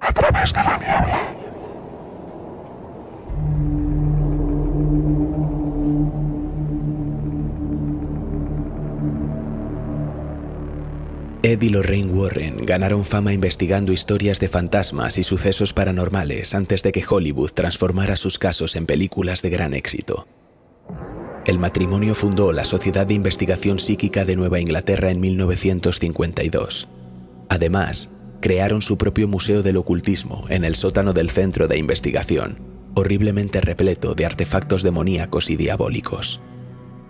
a través de la niebla. Ed y Lorraine Warren ganaron fama investigando historias de fantasmas y sucesos paranormales antes de que Hollywood transformara sus casos en películas de gran éxito. El matrimonio fundó la Sociedad de Investigación Psíquica de Nueva Inglaterra en 1952. Además, crearon su propio Museo del Ocultismo en el sótano del Centro de Investigación, horriblemente repleto de artefactos demoníacos y diabólicos.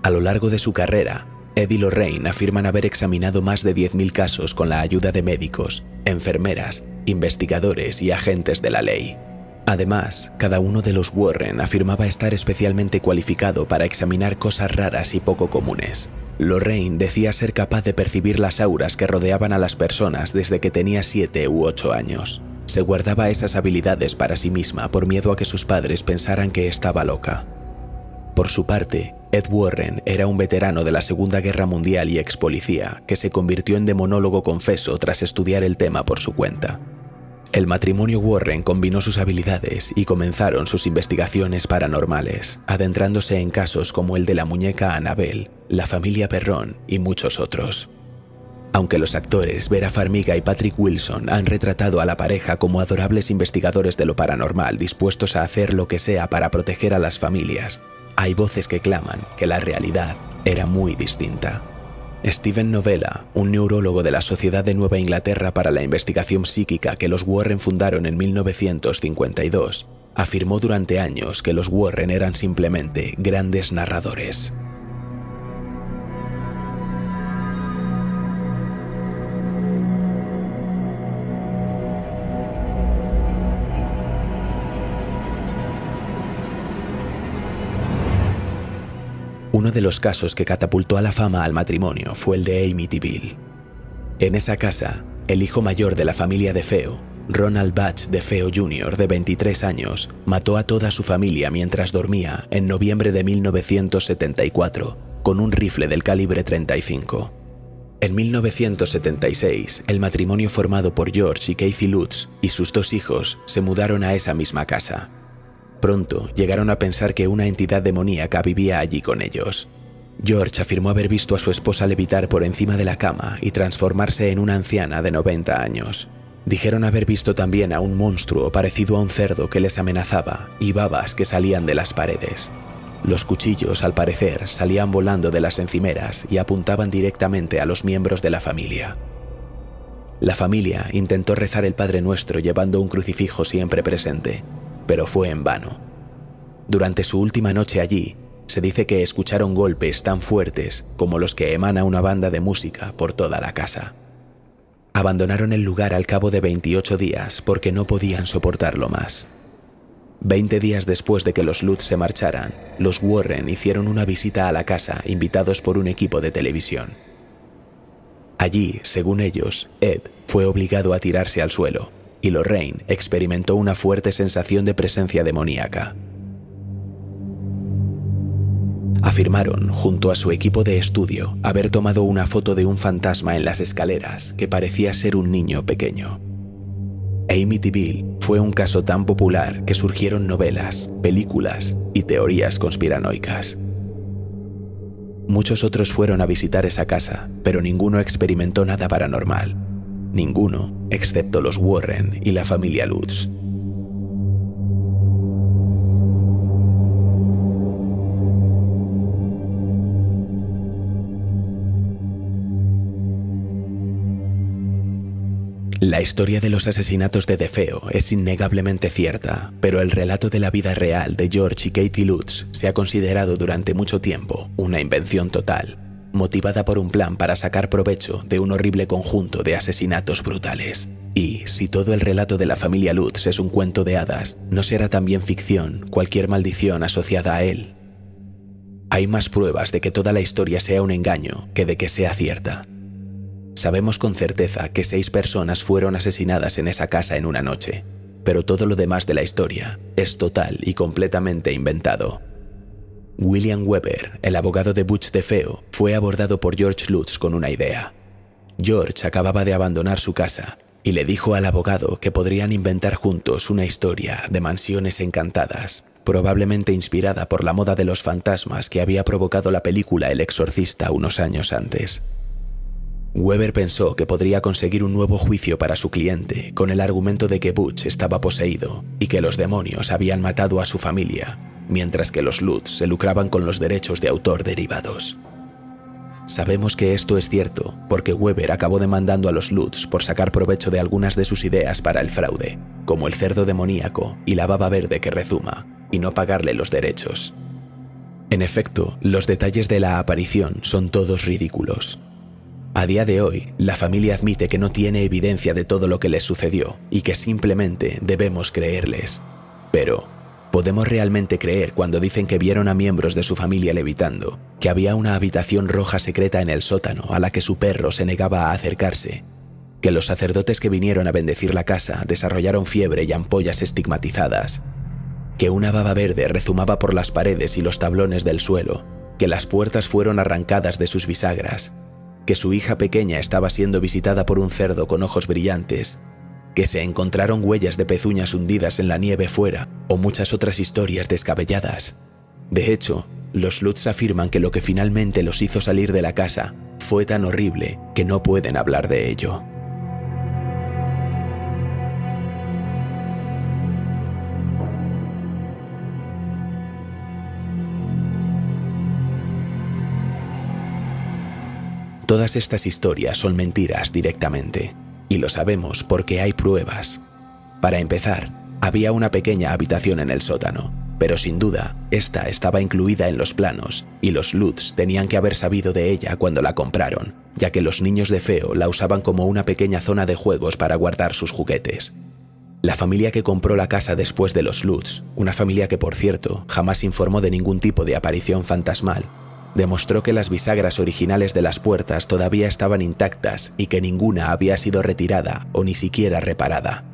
A lo largo de su carrera, Ed y Lorraine afirman haber examinado más de 10.000 casos con la ayuda de médicos, enfermeras, investigadores y agentes de la ley. Además, cada uno de los Warren afirmaba estar especialmente cualificado para examinar cosas raras y poco comunes. Lorraine decía ser capaz de percibir las auras que rodeaban a las personas desde que tenía 7 u 8 años. Se guardaba esas habilidades para sí misma por miedo a que sus padres pensaran que estaba loca. Por su parte, Ed Warren era un veterano de la Segunda Guerra Mundial y ex policía que se convirtió en demonólogo confeso tras estudiar el tema por su cuenta. El matrimonio Warren combinó sus habilidades y comenzaron sus investigaciones paranormales, adentrándose en casos como el de la muñeca Annabelle, la familia Perron y muchos otros. Aunque los actores Vera Farmiga y Patrick Wilson han retratado a la pareja como adorables investigadores de lo paranormal dispuestos a hacer lo que sea para proteger a las familias, hay voces que claman que la realidad era muy distinta. Stephen Novella, un neurólogo de la Sociedad de Nueva Inglaterra para la Investigación Psíquica que los Warren fundaron en 1952, afirmó durante años que los Warren eran simplemente grandes narradores. Uno de los casos que catapultó a la fama al matrimonio fue el de Amityville. En esa casa, el hijo mayor de la familia DeFeo, Ronald Butch DeFeo Jr., de 23 años, mató a toda su familia mientras dormía en noviembre de 1974 con un rifle del calibre 35. En 1976, el matrimonio formado por George y Kathy Lutz y sus 2 hijos se mudaron a esa misma casa. Pronto llegaron a pensar que una entidad demoníaca vivía allí con ellos. George afirmó haber visto a su esposa levitar por encima de la cama y transformarse en una anciana de 90 años. Dijeron haber visto también a un monstruo parecido a un cerdo que les amenazaba y babas que salían de las paredes. Los cuchillos, al parecer, salían volando de las encimeras y apuntaban directamente a los miembros de la familia. La familia intentó rezar el Padre Nuestro llevando un crucifijo siempre presente, pero fue en vano. Durante su última noche allí, se dice que escucharon golpes tan fuertes como los que emana una banda de música por toda la casa. Abandonaron el lugar al cabo de 28 días porque no podían soportarlo más. 20 días después de que los Lutz se marcharan, los Warren hicieron una visita a la casa invitados por un equipo de televisión. Allí, según ellos, Ed fue obligado a tirarse al suelo y Lorraine experimentó una fuerte sensación de presencia demoníaca. Afirmaron, junto a su equipo de estudio, haber tomado una foto de un fantasma en las escaleras que parecía ser un niño pequeño. Amityville fue un caso tan popular que surgieron novelas, películas y teorías conspiranoicas. Muchos otros fueron a visitar esa casa, pero ninguno experimentó nada paranormal. Ninguno, excepto los Warren y la familia Lutz. La historia de los asesinatos de DeFeo es innegablemente cierta, pero el relato de la vida real de George y Kathy Lutz se ha considerado durante mucho tiempo una invención total, motivada por un plan para sacar provecho de un horrible conjunto de asesinatos brutales. Y, si todo el relato de la familia Lutz es un cuento de hadas, ¿no será también ficción cualquier maldición asociada a él? Hay más pruebas de que toda la historia sea un engaño que de que sea cierta. Sabemos con certeza que 6 personas fueron asesinadas en esa casa en una noche, pero todo lo demás de la historia es total y completamente inventado. William Weber, el abogado de Butch DeFeo, fue abordado por George Lutz con una idea. George acababa de abandonar su casa y le dijo al abogado que podrían inventar juntos una historia de mansiones encantadas, probablemente inspirada por la moda de los fantasmas que había provocado la película El Exorcista unos años antes. Weber pensó que podría conseguir un nuevo juicio para su cliente con el argumento de que Butch estaba poseído y que los demonios habían matado a su familia, mientras que los Lutz se lucraban con los derechos de autor derivados. Sabemos que esto es cierto porque Weber acabó demandando a los Lutz por sacar provecho de algunas de sus ideas para el fraude, como el cerdo demoníaco y la baba verde que rezuma, y no pagarle los derechos. En efecto, los detalles de la aparición son todos ridículos. A día de hoy, la familia admite que no tiene evidencia de todo lo que les sucedió y que simplemente debemos creerles. Pero, ¿podemos realmente creer cuando dicen que vieron a miembros de su familia levitando, que había una habitación roja secreta en el sótano a la que su perro se negaba a acercarse, que los sacerdotes que vinieron a bendecir la casa desarrollaron fiebre y ampollas estigmatizadas, que una baba verde rezumaba por las paredes y los tablones del suelo, que las puertas fueron arrancadas de sus bisagras, que su hija pequeña estaba siendo visitada por un cerdo con ojos brillantes, que se encontraron huellas de pezuñas hundidas en la nieve fuera, o muchas otras historias descabelladas? De hecho, los Lutz afirman que lo que finalmente los hizo salir de la casa fue tan horrible que no pueden hablar de ello. Todas estas historias son mentiras directamente, y lo sabemos porque hay pruebas. Para empezar, había una pequeña habitación en el sótano, pero sin duda, esta estaba incluida en los planos, y los Lutz tenían que haber sabido de ella cuando la compraron, ya que los niños de feo la usaban como una pequeña zona de juegos para guardar sus juguetes. La familia que compró la casa después de los Lutz, una familia que por cierto jamás informó de ningún tipo de aparición fantasmal, demostró que las bisagras originales de las puertas todavía estaban intactas y que ninguna había sido retirada o ni siquiera reparada.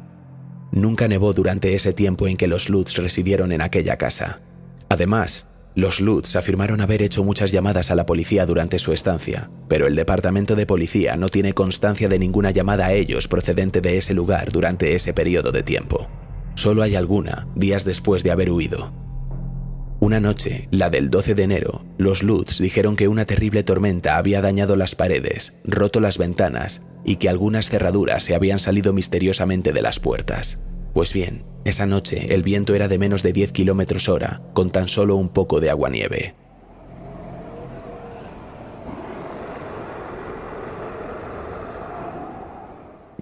Nunca nevó durante ese tiempo en que los Lutz residieron en aquella casa. Además, los Lutz afirmaron haber hecho muchas llamadas a la policía durante su estancia, pero el departamento de policía no tiene constancia de ninguna llamada a ellos procedente de ese lugar durante ese periodo de tiempo. Solo hay alguna días después de haber huido. Una noche, la del 12 de enero, los Lutz dijeron que una terrible tormenta había dañado las paredes, roto las ventanas y que algunas cerraduras se habían salido misteriosamente de las puertas. Pues bien, esa noche el viento era de menos de 10 km/h, con tan solo un poco de aguanieve.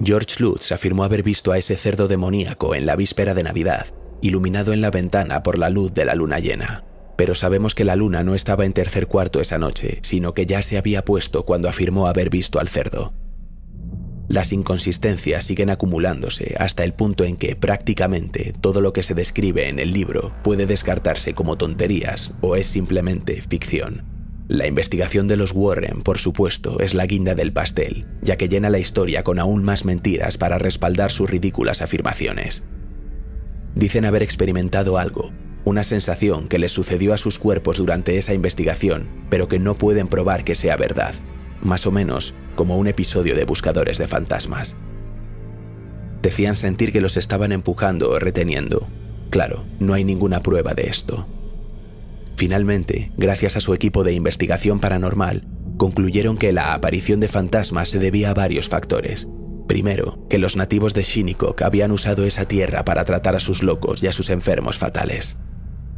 George Lutz afirmó haber visto a ese cerdo demoníaco en la víspera de Navidad, iluminado en la ventana por la luz de la luna llena. Pero sabemos que la luna no estaba en tercer cuarto esa noche, sino que ya se había puesto cuando afirmó haber visto al cerdo. Las inconsistencias siguen acumulándose hasta el punto en que prácticamente todo lo que se describe en el libro puede descartarse como tonterías o es simplemente ficción. La investigación de los Warren, por supuesto, es la guinda del pastel, ya que llena la historia con aún más mentiras para respaldar sus ridículas afirmaciones. Dicen haber experimentado algo, una sensación que les sucedió a sus cuerpos durante esa investigación, pero que no pueden probar que sea verdad, más o menos como un episodio de Buscadores de Fantasmas. Decían sentir que los estaban empujando o reteniendo. Claro, no hay ninguna prueba de esto. Finalmente, gracias a su equipo de investigación paranormal, concluyeron que la aparición de fantasmas se debía a varios factores. Primero, que los nativos de Shinnecock habían usado esa tierra para tratar a sus locos y a sus enfermos fatales.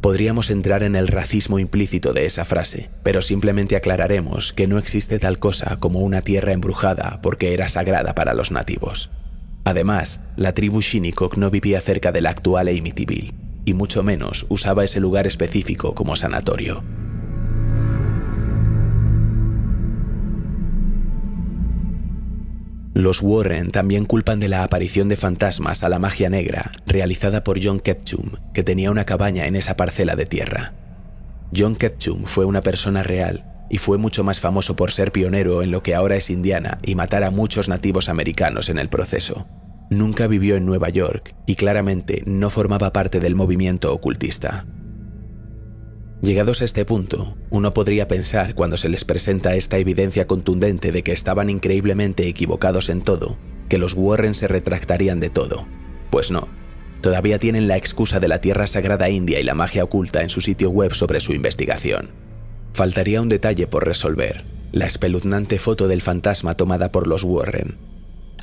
Podríamos entrar en el racismo implícito de esa frase, pero simplemente aclararemos que no existe tal cosa como una tierra embrujada porque era sagrada para los nativos. Además, la tribu Shinnecock no vivía cerca de la actual Amityville, y mucho menos usaba ese lugar específico como sanatorio. Los Warren también culpan de la aparición de fantasmas a la magia negra realizada por John Ketchum, que tenía una cabaña en esa parcela de tierra. John Ketchum fue una persona real y fue mucho más famoso por ser pionero en lo que ahora es Indiana y matar a muchos nativos americanos en el proceso. Nunca vivió en Nueva York y claramente no formaba parte del movimiento ocultista. Llegados a este punto, uno podría pensar cuando se les presenta esta evidencia contundente de que estaban increíblemente equivocados en todo, que los Warren se retractarían de todo. Pues no, todavía tienen la excusa de la Tierra Sagrada India y la magia oculta en su sitio web sobre su investigación. Faltaría un detalle por resolver: la espeluznante foto del fantasma tomada por los Warren.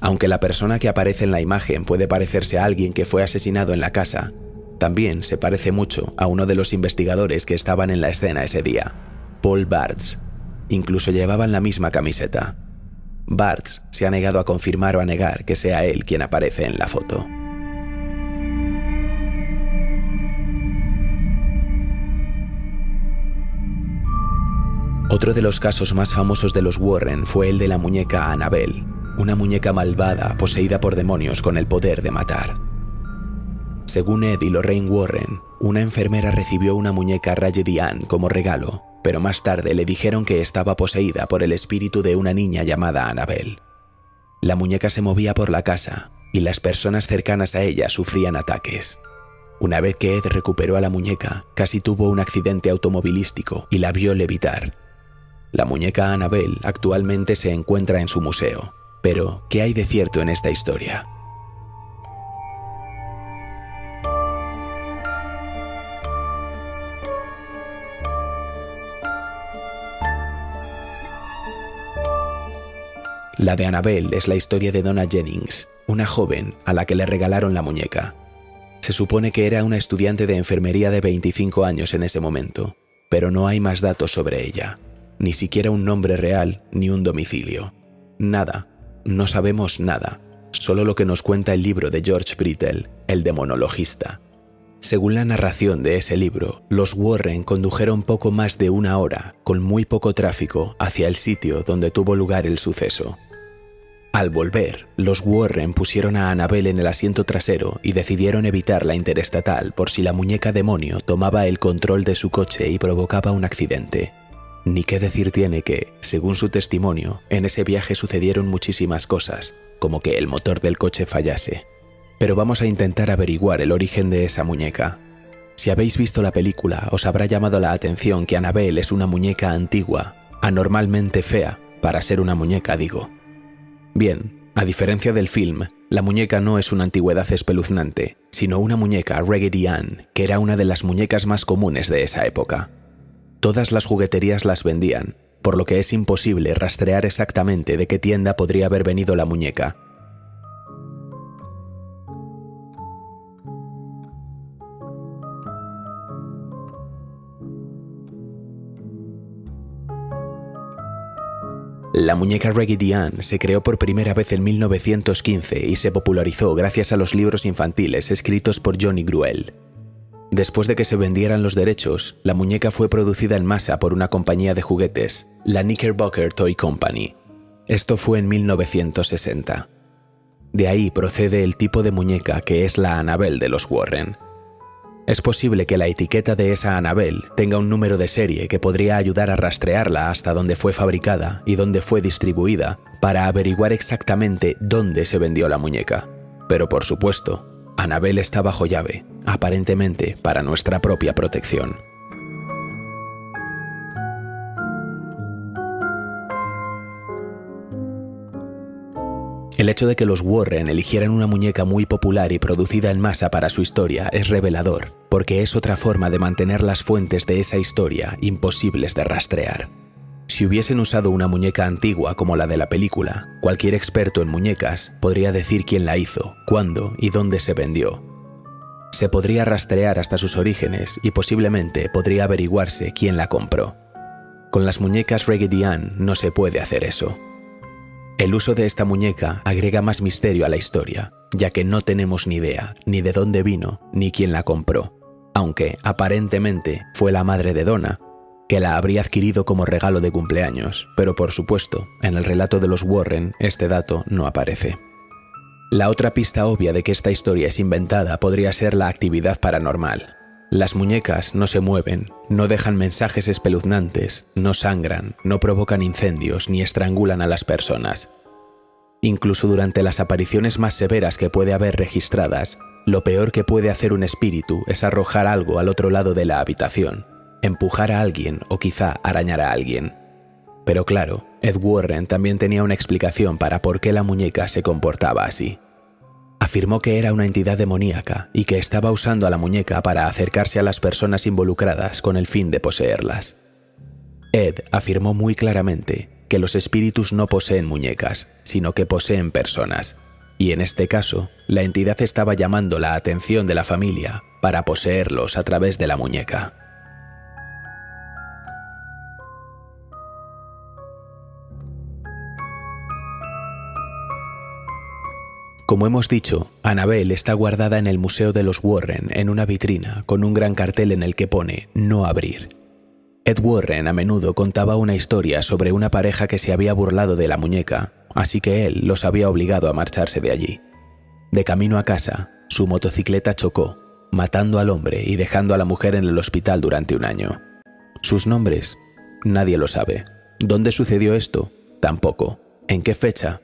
Aunque la persona que aparece en la imagen puede parecerse a alguien que fue asesinado en la casa, también se parece mucho a uno de los investigadores que estaban en la escena ese día, Paul Bartz. Incluso llevaban la misma camiseta. Bartz se ha negado a confirmar o a negar que sea él quien aparece en la foto. Otro de los casos más famosos de los Warren fue el de la muñeca Annabelle, una muñeca malvada poseída por demonios con el poder de matar. Según Ed y Lorraine Warren, una enfermera recibió una muñeca Raggedy Ann como regalo, pero más tarde le dijeron que estaba poseída por el espíritu de una niña llamada Annabelle. La muñeca se movía por la casa y las personas cercanas a ella sufrían ataques. Una vez que Ed recuperó a la muñeca, casi tuvo un accidente automovilístico y la vio levitar. La muñeca Annabelle actualmente se encuentra en su museo. Pero, ¿qué hay de cierto en esta historia? La de Annabelle es la historia de Donna Jennings, una joven a la que le regalaron la muñeca. Se supone que era una estudiante de enfermería de 25 años en ese momento, pero no hay más datos sobre ella. Ni siquiera un nombre real ni un domicilio. Nada, no sabemos nada, solo lo que nos cuenta el libro de George Brittle, el demonologista. Según la narración de ese libro, los Warren condujeron poco más de una hora, con muy poco tráfico, hacia el sitio donde tuvo lugar el suceso. Al volver, los Warren pusieron a Annabelle en el asiento trasero y decidieron evitar la interestatal por si la muñeca demonio tomaba el control de su coche y provocaba un accidente. Ni qué decir tiene que, según su testimonio, en ese viaje sucedieron muchísimas cosas, como que el motor del coche fallase. Pero vamos a intentar averiguar el origen de esa muñeca. Si habéis visto la película, os habrá llamado la atención que Annabelle es una muñeca antigua, anormalmente fea, para ser una muñeca, digo. Bien, a diferencia del film, la muñeca no es una antigüedad espeluznante, sino una muñeca Raggedy Ann, que era una de las muñecas más comunes de esa época. Todas las jugueterías las vendían, por lo que es imposible rastrear exactamente de qué tienda podría haber venido la muñeca. La muñeca Raggedy Ann se creó por primera vez en 1915 y se popularizó gracias a los libros infantiles escritos por Johnny Gruelle. Después de que se vendieran los derechos, la muñeca fue producida en masa por una compañía de juguetes, la Knickerbocker Toy Company. Esto fue en 1960. De ahí procede el tipo de muñeca que es la Annabelle de los Warren. Es posible que la etiqueta de esa Annabelle tenga un número de serie que podría ayudar a rastrearla hasta dónde fue fabricada y dónde fue distribuida para averiguar exactamente dónde se vendió la muñeca. Pero por supuesto, Annabelle está bajo llave, aparentemente para nuestra propia protección. El hecho de que los Warren eligieran una muñeca muy popular y producida en masa para su historia es revelador, porque es otra forma de mantener las fuentes de esa historia imposibles de rastrear. Si hubiesen usado una muñeca antigua como la de la película, cualquier experto en muñecas podría decir quién la hizo, cuándo y dónde se vendió. Se podría rastrear hasta sus orígenes y posiblemente podría averiguarse quién la compró. Con las muñecas Raggedy Ann no se puede hacer eso. El uso de esta muñeca agrega más misterio a la historia, ya que no tenemos ni idea ni de dónde vino ni quién la compró, aunque aparentemente fue la madre de Donna, que la habría adquirido como regalo de cumpleaños, pero por supuesto, en el relato de los Warren este dato no aparece. La otra pista obvia de que esta historia es inventada podría ser la actividad paranormal. Las muñecas no se mueven, no dejan mensajes espeluznantes, no sangran, no provocan incendios ni estrangulan a las personas. Incluso durante las apariciones más severas que puede haber registradas, lo peor que puede hacer un espíritu es arrojar algo al otro lado de la habitación, empujar a alguien o quizá arañar a alguien. Pero claro, Ed Warren también tenía una explicación para por qué la muñeca se comportaba así. Afirmó que era una entidad demoníaca y que estaba usando a la muñeca para acercarse a las personas involucradas con el fin de poseerlas. Ed afirmó muy claramente que los espíritus no poseen muñecas, sino que poseen personas, y en este caso, la entidad estaba llamando la atención de la familia para poseerlos a través de la muñeca. Como hemos dicho, Annabelle está guardada en el Museo de los Warren en una vitrina con un gran cartel en el que pone «No abrir». Ed Warren a menudo contaba una historia sobre una pareja que se había burlado de la muñeca, así que él los había obligado a marcharse de allí. De camino a casa, su motocicleta chocó, matando al hombre y dejando a la mujer en el hospital durante un año. Sus nombres, nadie lo sabe. ¿Dónde sucedió esto? Tampoco. ¿En qué fecha?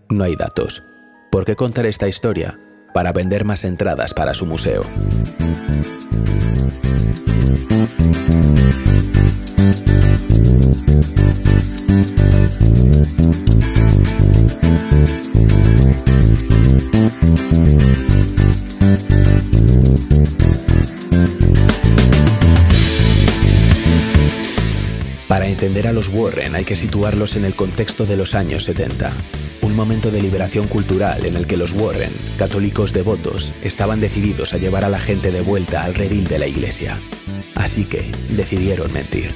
No hay datos. ¿Por qué contar esta historia? Para vender más entradas para su museo. Para entender a los Warren hay que situarlos en el contexto de los años 70, un momento de liberación cultural en el que los Warren, católicos devotos, estaban decididos a llevar a la gente de vuelta al redil de la iglesia. Así que decidieron mentir.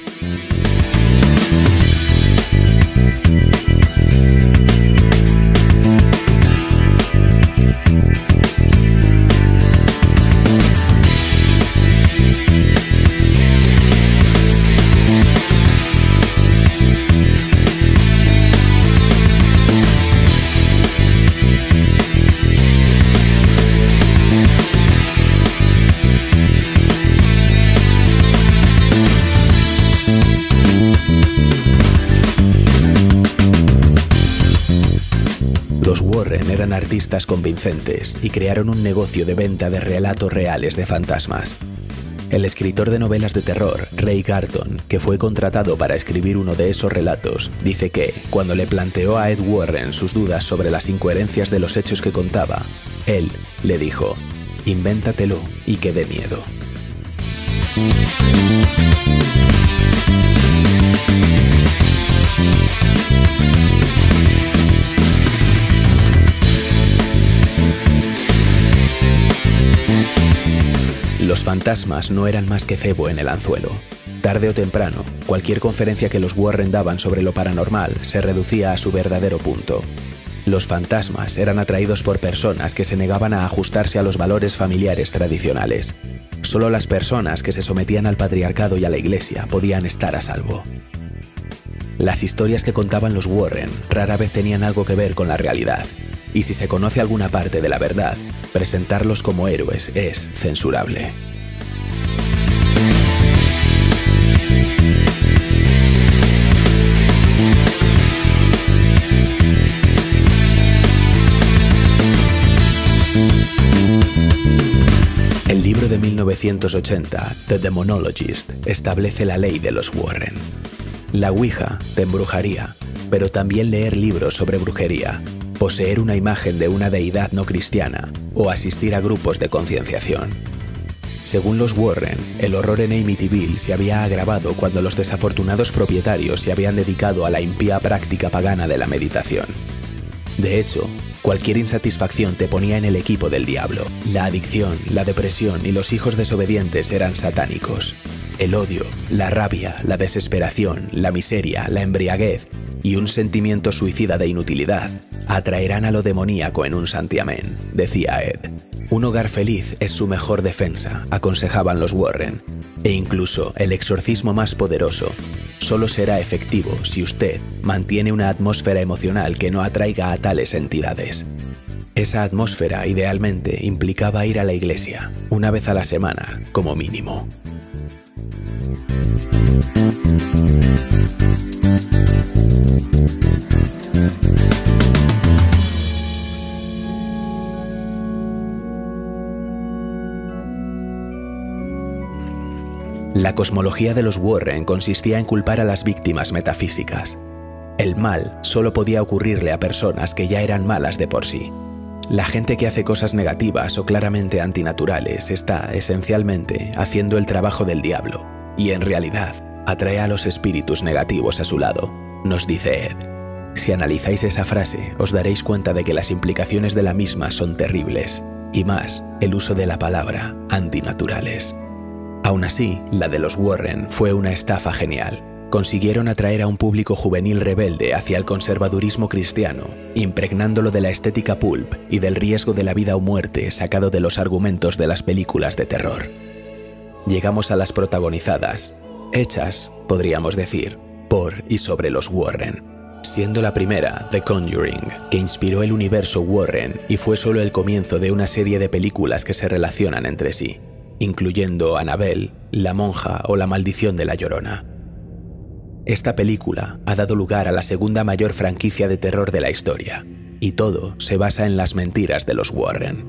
Los Warren eran artistas convincentes y crearon un negocio de venta de relatos reales de fantasmas. El escritor de novelas de terror, Ray Garton, que fue contratado para escribir uno de esos relatos, dice que, cuando le planteó a Ed Warren sus dudas sobre las incoherencias de los hechos que contaba, él le dijo: «Invéntatelo y que dé miedo». Los fantasmas no eran más que cebo en el anzuelo. Tarde o temprano, cualquier conferencia que los Warren daban sobre lo paranormal se reducía a su verdadero punto. Los fantasmas eran atraídos por personas que se negaban a ajustarse a los valores familiares tradicionales. Solo las personas que se sometían al patriarcado y a la iglesia podían estar a salvo. Las historias que contaban los Warren rara vez tenían algo que ver con la realidad, y si se conoce alguna parte de la verdad, presentarlos como héroes es censurable. El libro de 1980, The Demonologist, establece la ley de los Warren. La Ouija te embrujaría, pero también leer libros sobre brujería, poseer una imagen de una deidad no cristiana o asistir a grupos de concienciación. Según los Warren, el horror en Amityville se había agravado cuando los desafortunados propietarios se habían dedicado a la impía práctica pagana de la meditación. De hecho, cualquier insatisfacción te ponía en el equipo del diablo. La adicción, la depresión y los hijos desobedientes eran satánicos. El odio, la rabia, la desesperación, la miseria, la embriaguez y un sentimiento suicida de inutilidad atraerán a lo demoníaco en un santiamén, decía Ed. Un hogar feliz es su mejor defensa, aconsejaban los Warren, e incluso el exorcismo más poderoso solo será efectivo si usted mantiene una atmósfera emocional que no atraiga a tales entidades. Esa atmósfera idealmente implicaba ir a la iglesia, una vez a la semana, como mínimo. La cosmología de los Warren consistía en culpar a las víctimas metafísicas. El mal solo podía ocurrirle a personas que ya eran malas de por sí. La gente que hace cosas negativas o claramente antinaturales está, esencialmente, haciendo el trabajo del diablo, y en realidad atrae a los espíritus negativos a su lado, nos dice Ed. Si analizáis esa frase, os daréis cuenta de que las implicaciones de la misma son terribles, y más el uso de la palabra antinaturales. Aún así, la de los Warren fue una estafa genial. Consiguieron atraer a un público juvenil rebelde hacia el conservadurismo cristiano, impregnándolo de la estética pulp y del riesgo de la vida o muerte sacado de los argumentos de las películas de terror. Llegamos a las protagonizadas, hechas, podríamos decir, por y sobre los Warren, siendo la primera The Conjuring, que inspiró el universo Warren y fue solo el comienzo de una serie de películas que se relacionan entre sí, incluyendo Annabelle, La Monja o La Maldición de la Llorona. Esta película ha dado lugar a la segunda mayor franquicia de terror de la historia, y todo se basa en las mentiras de los Warren.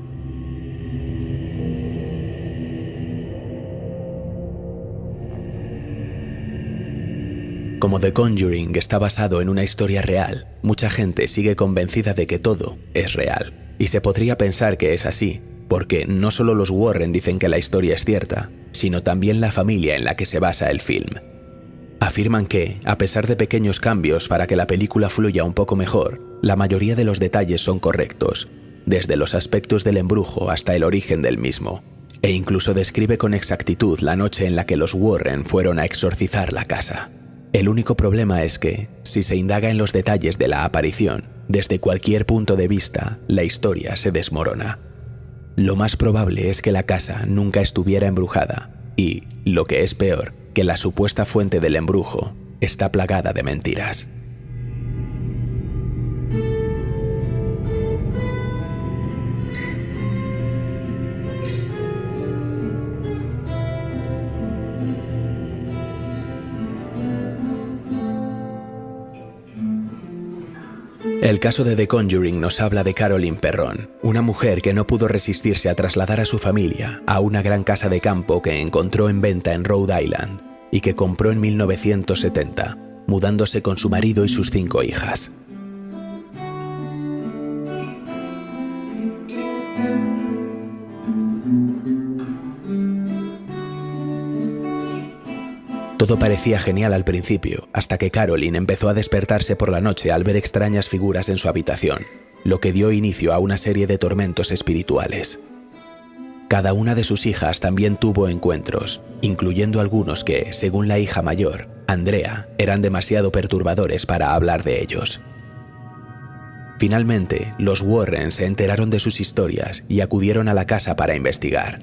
Como The Conjuring está basado en una historia real, mucha gente sigue convencida de que todo es real, y se podría pensar que es así, porque no solo los Warren dicen que la historia es cierta, sino también la familia en la que se basa el film. Afirman que, a pesar de pequeños cambios para que la película fluya un poco mejor, la mayoría de los detalles son correctos, desde los aspectos del embrujo hasta el origen del mismo, e incluso describe con exactitud la noche en la que los Warren fueron a exorcizar la casa. El único problema es que, si se indaga en los detalles de la aparición, desde cualquier punto de vista, la historia se desmorona. Lo más probable es que la casa nunca estuviera embrujada y, lo que es peor, que la supuesta fuente del embrujo está plagada de mentiras. El caso de The Conjuring nos habla de Caroline Perron, una mujer que no pudo resistirse a trasladar a su familia a una gran casa de campo que encontró en venta en Rhode Island y que compró en 1970, mudándose con su marido y sus 5 hijas. Todo parecía genial al principio, hasta que Caroline empezó a despertarse por la noche al ver extrañas figuras en su habitación, lo que dio inicio a una serie de tormentos espirituales. Cada una de sus hijas también tuvo encuentros, incluyendo algunos que, según la hija mayor, Andrea, eran demasiado perturbadores para hablar de ellos. Finalmente, los Warren se enteraron de sus historias y acudieron a la casa para investigar.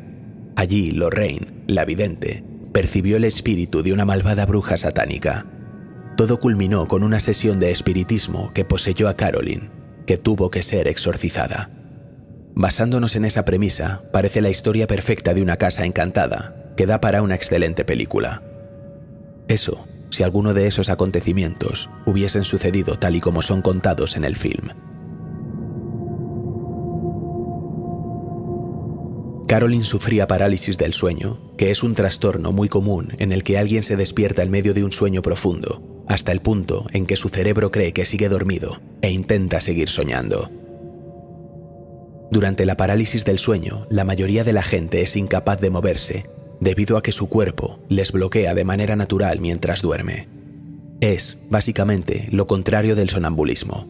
Allí, Lorraine, la vidente, percibió el espíritu de una malvada bruja satánica. Todo culminó con una sesión de espiritismo que poseyó a Caroline, que tuvo que ser exorcizada. Basándonos en esa premisa, parece la historia perfecta de una casa encantada, que da para una excelente película. Eso, si alguno de esos acontecimientos hubiesen sucedido tal y como son contados en el film. Caroline sufría parálisis del sueño, que es un trastorno muy común en el que alguien se despierta en medio de un sueño profundo, hasta el punto en que su cerebro cree que sigue dormido e intenta seguir soñando. Durante la parálisis del sueño, la mayoría de la gente es incapaz de moverse, debido a que su cuerpo les bloquea de manera natural mientras duerme. Es, básicamente, lo contrario del sonambulismo.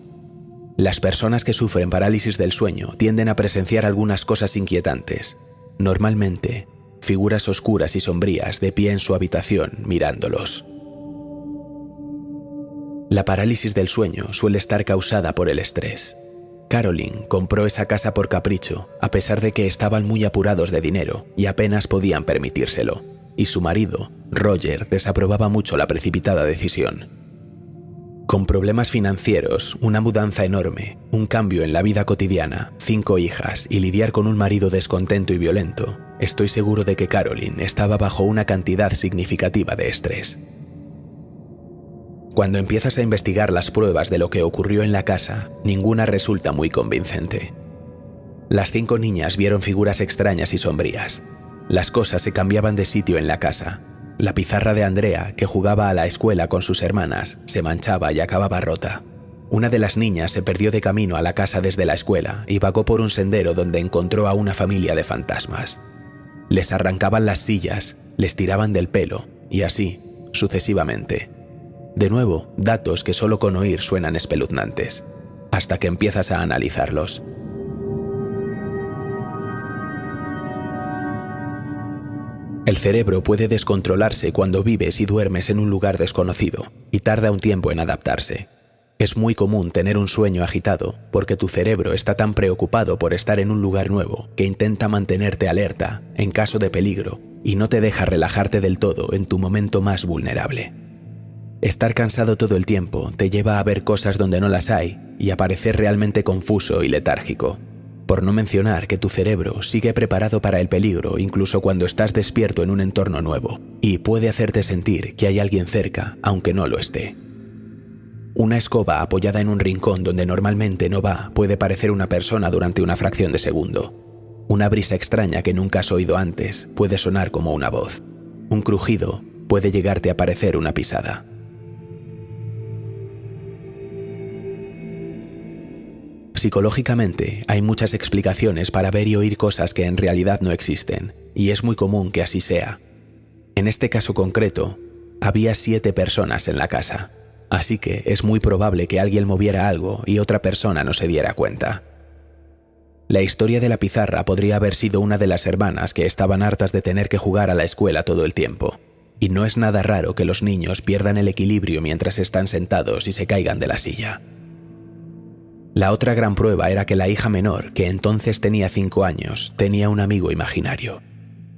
Las personas que sufren parálisis del sueño tienden a presenciar algunas cosas inquietantes. Normalmente, figuras oscuras y sombrías de pie en su habitación mirándolos. La parálisis del sueño suele estar causada por el estrés. Caroline compró esa casa por capricho, a pesar de que estaban muy apurados de dinero y apenas podían permitírselo, y su marido, Roger, desaprobaba mucho la precipitada decisión. Con problemas financieros, una mudanza enorme, un cambio en la vida cotidiana, 5 hijas y lidiar con un marido descontento y violento, estoy seguro de que Caroline estaba bajo una cantidad significativa de estrés. Cuando empiezas a investigar las pruebas de lo que ocurrió en la casa, ninguna resulta muy convincente. Las 5 niñas vieron figuras extrañas y sombrías. Las cosas se cambiaban de sitio en la casa. la pizarra de Andrea, que jugaba a la escuela con sus hermanas, se manchaba y acababa rota. Una de las niñas se perdió de camino a la casa desde la escuela y vagó por un sendero donde encontró a una familia de fantasmas. Les arrancaban las sillas, les tiraban del pelo y así, sucesivamente. De nuevo, datos que solo con oír suenan espeluznantes, hasta que empiezas a analizarlos. El cerebro puede descontrolarse cuando vives y duermes en un lugar desconocido y tarda un tiempo en adaptarse. Es muy común tener un sueño agitado porque tu cerebro está tan preocupado por estar en un lugar nuevo que intenta mantenerte alerta en caso de peligro y no te deja relajarte del todo en tu momento más vulnerable. Estar cansado todo el tiempo te lleva a ver cosas donde no las hay y a parecer realmente confuso y letárgico. Por no mencionar que tu cerebro sigue preparado para el peligro incluso cuando estás despierto en un entorno nuevo y puede hacerte sentir que hay alguien cerca aunque no lo esté. Una escoba apoyada en un rincón donde normalmente no va puede parecer una persona durante una fracción de segundo. Una brisa extraña que nunca has oído antes puede sonar como una voz. Un crujido puede llegarte a parecer una pisada. Psicológicamente, hay muchas explicaciones para ver y oír cosas que en realidad no existen, y es muy común que así sea. En este caso concreto, había 7 personas en la casa. Así que es muy probable que alguien moviera algo y otra persona no se diera cuenta. La historia de la pizarra podría haber sido una de las hermanas que estaban hartas de tener que jugar a la escuela todo el tiempo. Y no es nada raro que los niños pierdan el equilibrio mientras están sentados y se caigan de la silla. La otra gran prueba era que la hija menor, que entonces tenía 5 años, tenía un amigo imaginario.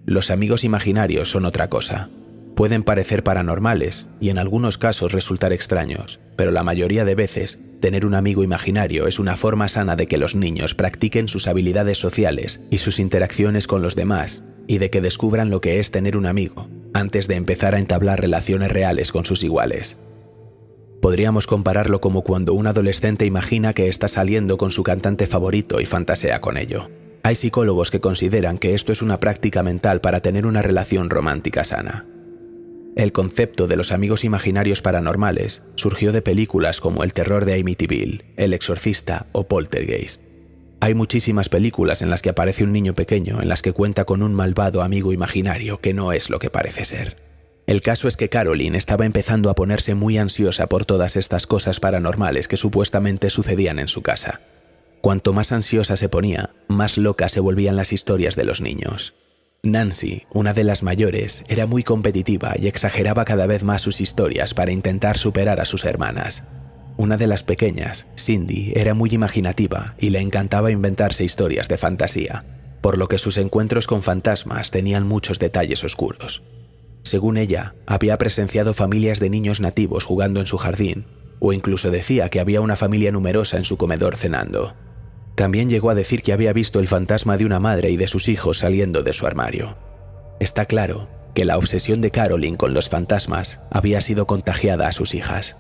Los amigos imaginarios son otra cosa. Pueden parecer paranormales y en algunos casos resultar extraños, pero la mayoría de veces, tener un amigo imaginario es una forma sana de que los niños practiquen sus habilidades sociales y sus interacciones con los demás, y de que descubran lo que es tener un amigo, antes de empezar a entablar relaciones reales con sus iguales. Podríamos compararlo como cuando un adolescente imagina que está saliendo con su cantante favorito y fantasea con ello. Hay psicólogos que consideran que esto es una práctica mental para tener una relación romántica sana. El concepto de los amigos imaginarios paranormales surgió de películas como El terror de Amityville, El exorcista o Poltergeist. Hay muchísimas películas en las que aparece un niño pequeño en las que cuenta con un malvado amigo imaginario que no es lo que parece ser. El caso es que Caroline estaba empezando a ponerse muy ansiosa por todas estas cosas paranormales que supuestamente sucedían en su casa. Cuanto más ansiosa se ponía, más locas se volvían las historias de los niños. Nancy, una de las mayores, era muy competitiva y exageraba cada vez más sus historias para intentar superar a sus hermanas. Una de las pequeñas, Cindy, era muy imaginativa y le encantaba inventarse historias de fantasía, por lo que sus encuentros con fantasmas tenían muchos detalles oscuros. Según ella, había presenciado familias de niños nativos jugando en su jardín, o incluso decía que había una familia numerosa en su comedor cenando. También llegó a decir que había visto el fantasma de una madre y de sus hijos saliendo de su armario. Está claro que la obsesión de Caroline con los fantasmas había sido contagiada a sus hijas.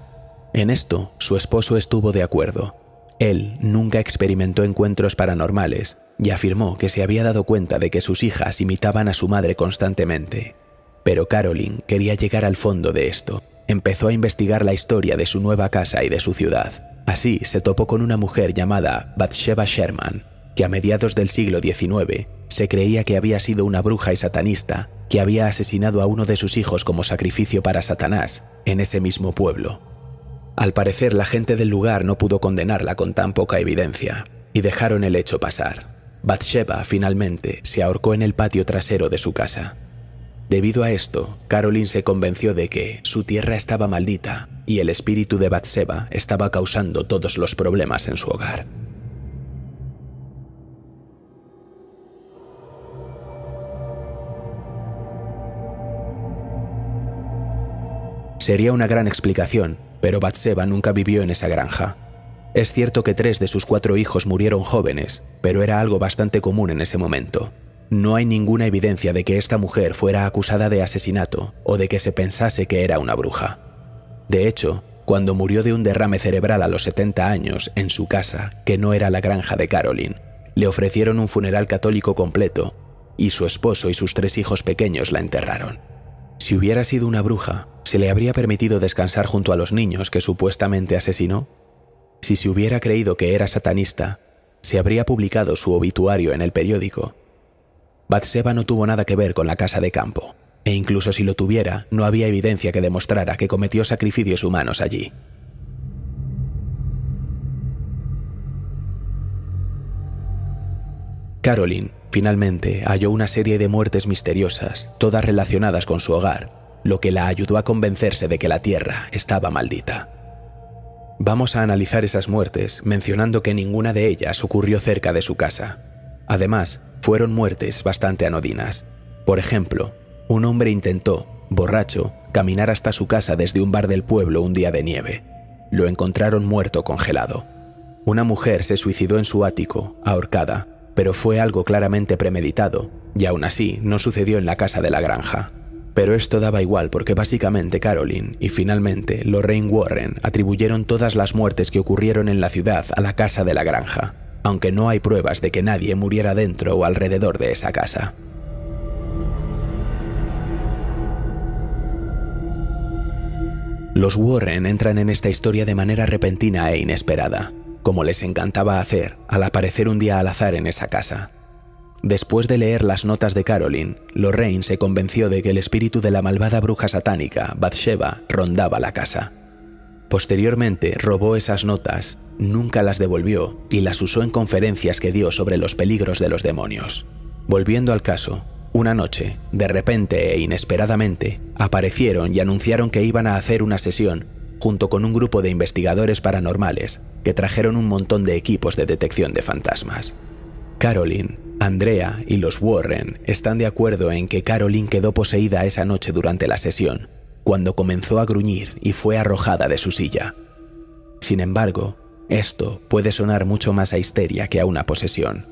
En esto, su esposo estuvo de acuerdo. Él nunca experimentó encuentros paranormales y afirmó que se había dado cuenta de que sus hijas imitaban a su madre constantemente. Pero Caroline quería llegar al fondo de esto. Empezó a investigar la historia de su nueva casa y de su ciudad. Así se topó con una mujer llamada Bathsheba Sherman, que a mediados del siglo XIX se creía que había sido una bruja y satanista que había asesinado a uno de sus hijos como sacrificio para Satanás en ese mismo pueblo. Al parecer, la gente del lugar no pudo condenarla con tan poca evidencia y dejaron el hecho pasar. Bathsheba finalmente se ahorcó en el patio trasero de su casa. Debido a esto, Caroline se convenció de que su tierra estaba maldita y el espíritu de Bathsheba estaba causando todos los problemas en su hogar. Sería una gran explicación, pero Bathsheba nunca vivió en esa granja. Es cierto que 3 de sus 4 hijos murieron jóvenes, pero era algo bastante común en ese momento. No hay ninguna evidencia de que esta mujer fuera acusada de asesinato o de que se pensase que era una bruja. De hecho, cuando murió de un derrame cerebral a los 70 años en su casa, que no era la granja de Caroline, le ofrecieron un funeral católico completo y su esposo y sus 3 hijos pequeños la enterraron. Si hubiera sido una bruja, ¿se le habría permitido descansar junto a los niños que supuestamente asesinó? Si se hubiera creído que era satanista, ¿se habría publicado su obituario en el periódico? Bathsheba no tuvo nada que ver con la casa de campo, e incluso si lo tuviera, no había evidencia que demostrara que cometió sacrificios humanos allí. Carolyn, finalmente, halló una serie de muertes misteriosas, todas relacionadas con su hogar, lo que la ayudó a convencerse de que la tierra estaba maldita. Vamos a analizar esas muertes, mencionando que ninguna de ellas ocurrió cerca de su casa. Además, fueron muertes bastante anodinas. Por ejemplo, un hombre intentó, borracho, caminar hasta su casa desde un bar del pueblo un día de nieve. Lo encontraron muerto congelado. Una mujer se suicidó en su ático, ahorcada, pero fue algo claramente premeditado, y aún así no sucedió en la casa de la granja. Pero esto daba igual porque básicamente Carolyn y finalmente Lorraine Warren atribuyeron todas las muertes que ocurrieron en la ciudad a la casa de la granja, aunque no hay pruebas de que nadie muriera dentro o alrededor de esa casa. Los Warren entran en esta historia de manera repentina e inesperada, como les encantaba hacer al aparecer un día al azar en esa casa. Después de leer las notas de Carolyn, Lorraine se convenció de que el espíritu de la malvada bruja satánica, Bathsheba, rondaba la casa. Posteriormente robó esas notas, nunca las devolvió y las usó en conferencias que dio sobre los peligros de los demonios. Volviendo al caso, una noche, de repente e inesperadamente, aparecieron y anunciaron que iban a hacer una sesión junto con un grupo de investigadores paranormales que trajeron un montón de equipos de detección de fantasmas. Carolyn, Andrea y los Warren están de acuerdo en que Carolyn quedó poseída esa noche durante la sesión, cuando comenzó a gruñir y fue arrojada de su silla. Sin embargo, esto puede sonar mucho más a histeria que a una posesión.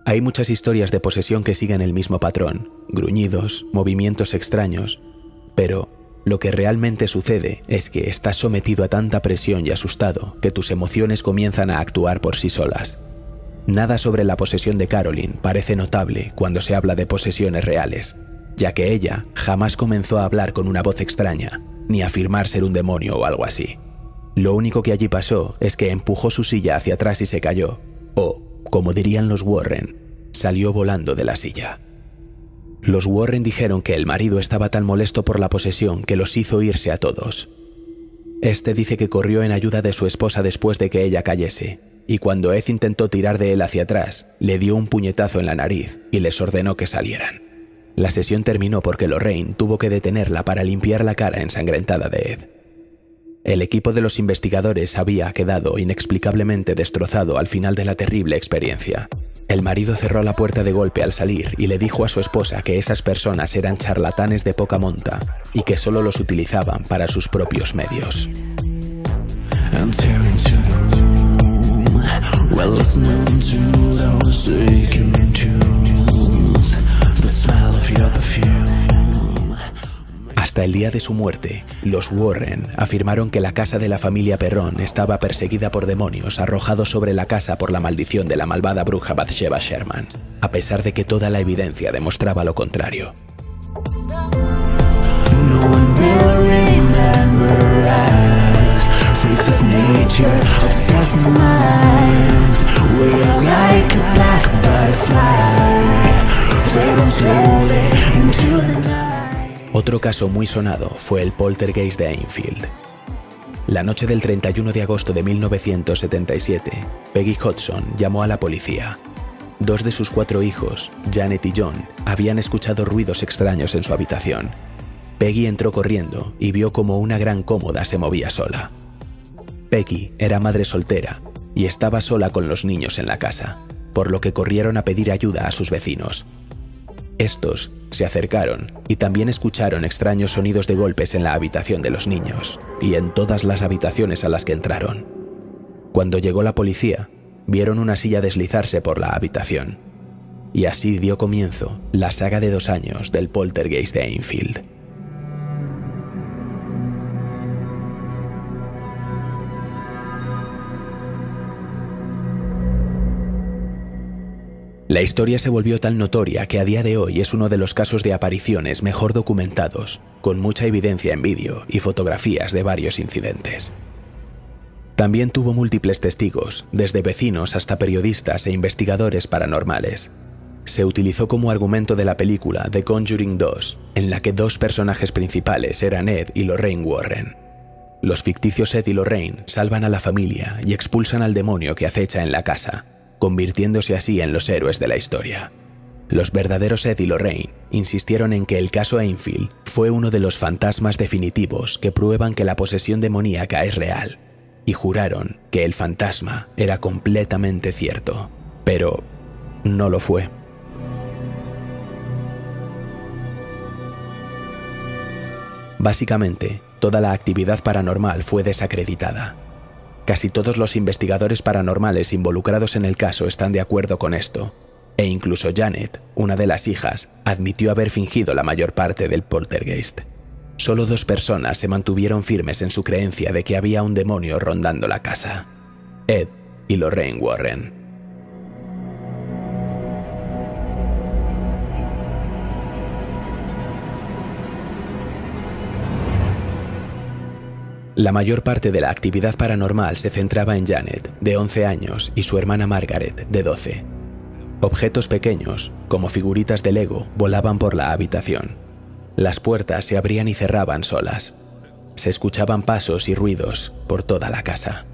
Hay muchas historias de posesión que siguen el mismo patrón, gruñidos, movimientos extraños, pero lo que realmente sucede es que estás sometido a tanta presión y asustado que tus emociones comienzan a actuar por sí solas. Nada sobre la posesión de Carolyn parece notable cuando se habla de posesiones reales, ya que ella jamás comenzó a hablar con una voz extraña, ni a afirmar ser un demonio o algo así. Lo único que allí pasó es que empujó su silla hacia atrás y se cayó, o, como dirían los Warren, salió volando de la silla. Los Warren dijeron que el marido estaba tan molesto por la posesión que los hizo irse a todos. Este dice que corrió en ayuda de su esposa después de que ella cayese, y cuando Ed intentó tirar de él hacia atrás, le dio un puñetazo en la nariz y les ordenó que salieran. La sesión terminó porque Lorraine tuvo que detenerla para limpiar la cara ensangrentada de Ed. El equipo de los investigadores había quedado inexplicablemente destrozado al final de la terrible experiencia. El marido cerró la puerta de golpe al salir y le dijo a su esposa que esas personas eran charlatanes de poca monta y que solo los utilizaban para sus propios medios. Hasta el día de su muerte, los Warren afirmaron que la casa de la familia Perron estaba perseguida por demonios arrojados sobre la casa por la maldición de la malvada bruja Bathsheba Sherman, a pesar de que toda la evidencia demostraba lo contrario. Otro caso muy sonado fue el poltergeist de Enfield. La noche del 31 de agosto de 1977, Peggy Hodgson llamó a la policía. Dos de sus 4 hijos, Janet y John, habían escuchado ruidos extraños en su habitación. Peggy entró corriendo y vio como una gran cómoda se movía sola. Peggy era madre soltera y estaba sola con los niños en la casa, por lo que corrieron a pedir ayuda a sus vecinos. Estos se acercaron y también escucharon extraños sonidos de golpes en la habitación de los niños y en todas las habitaciones a las que entraron. Cuando llegó la policía, vieron una silla deslizarse por la habitación. Y así dio comienzo la saga de 2 años del poltergeist de Enfield. La historia se volvió tan notoria que a día de hoy es uno de los casos de apariciones mejor documentados, con mucha evidencia en vídeo y fotografías de varios incidentes. También tuvo múltiples testigos, desde vecinos hasta periodistas e investigadores paranormales. Se utilizó como argumento de la película The Conjuring 2, en la que dos personajes principales eran Ed y Lorraine Warren. Los ficticios Ed y Lorraine salvan a la familia y expulsan al demonio que acecha en la casa, convirtiéndose así en los héroes de la historia. Los verdaderos Ed y Lorraine insistieron en que el caso Enfield fue uno de los fantasmas definitivos que prueban que la posesión demoníaca es real, y juraron que el fantasma era completamente cierto, pero no lo fue. Básicamente, toda la actividad paranormal fue desacreditada. Casi todos los investigadores paranormales involucrados en el caso están de acuerdo con esto, e incluso Janet, una de las hijas, admitió haber fingido la mayor parte del poltergeist. Solo 2 personas se mantuvieron firmes en su creencia de que había un demonio rondando la casa: Ed y Lorraine Warren. La mayor parte de la actividad paranormal se centraba en Janet, de 11 años, y su hermana Margaret, de 12. Objetos pequeños, como figuritas de Lego, volaban por la habitación. Las puertas se abrían y cerraban solas. Se escuchaban pasos y ruidos por toda la casa.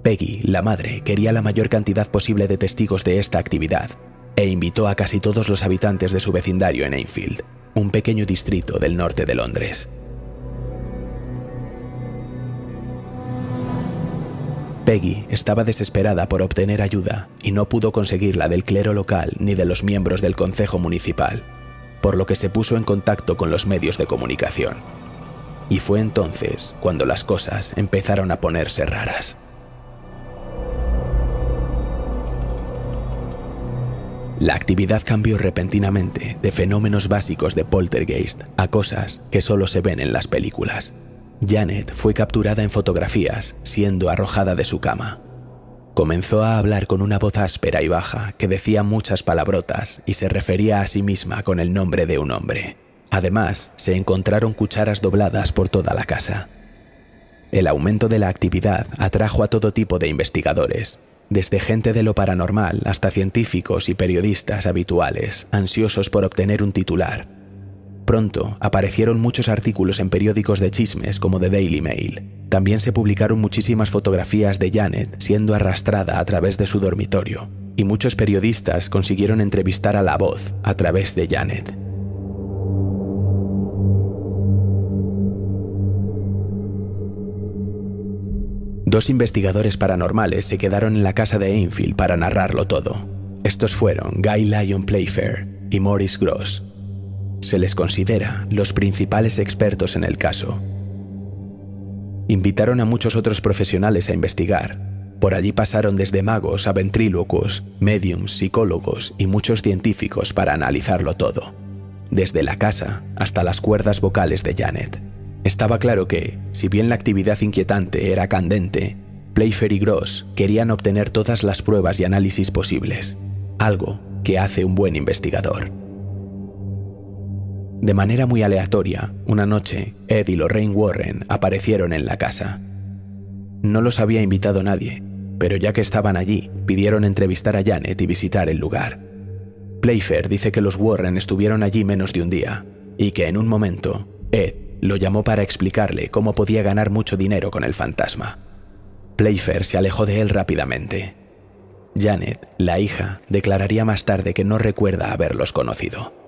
Peggy, la madre, quería la mayor cantidad posible de testigos de esta actividad e invitó a casi todos los habitantes de su vecindario en Enfield, un pequeño distrito del norte de Londres. Peggy estaba desesperada por obtener ayuda y no pudo conseguirla del clero local ni de los miembros del concejo municipal, por lo que se puso en contacto con los medios de comunicación. Y fue entonces cuando las cosas empezaron a ponerse raras. La actividad cambió repentinamente de fenómenos básicos de poltergeist a cosas que solo se ven en las películas. Janet fue capturada en fotografías siendo arrojada de su cama. Comenzó a hablar con una voz áspera y baja que decía muchas palabrotas y se refería a sí misma con el nombre de un hombre. Además, se encontraron cucharas dobladas por toda la casa. El aumento de la actividad atrajo a todo tipo de investigadores, desde gente de lo paranormal hasta científicos y periodistas habituales, ansiosos por obtener un titular. Pronto aparecieron muchos artículos en periódicos de chismes como The Daily Mail. También se publicaron muchísimas fotografías de Janet siendo arrastrada a través de su dormitorio, y muchos periodistas consiguieron entrevistar a la voz a través de Janet. Dos investigadores paranormales se quedaron en la casa de Enfield para narrarlo todo. Estos fueron Guy Lyon Playfair y Maurice Gross. Se les considera los principales expertos en el caso. Invitaron a muchos otros profesionales a investigar. Por allí pasaron desde magos a ventrílocuos, médiums, psicólogos y muchos científicos para analizarlo todo, desde la casa hasta las cuerdas vocales de Janet. Estaba claro que, si bien la actividad inquietante era candente, Playfair y Gross querían obtener todas las pruebas y análisis posibles, algo que hace un buen investigador. De manera muy aleatoria, una noche, Ed y Lorraine Warren aparecieron en la casa. No los había invitado nadie, pero ya que estaban allí, pidieron entrevistar a Janet y visitar el lugar. Playfair dice que los Warren estuvieron allí menos de un día, y que en un momento, Ed lo llamó para explicarle cómo podía ganar mucho dinero con el fantasma. Playfair se alejó de él rápidamente. Janet, la hija, declararía más tarde que no recuerda haberlos conocido.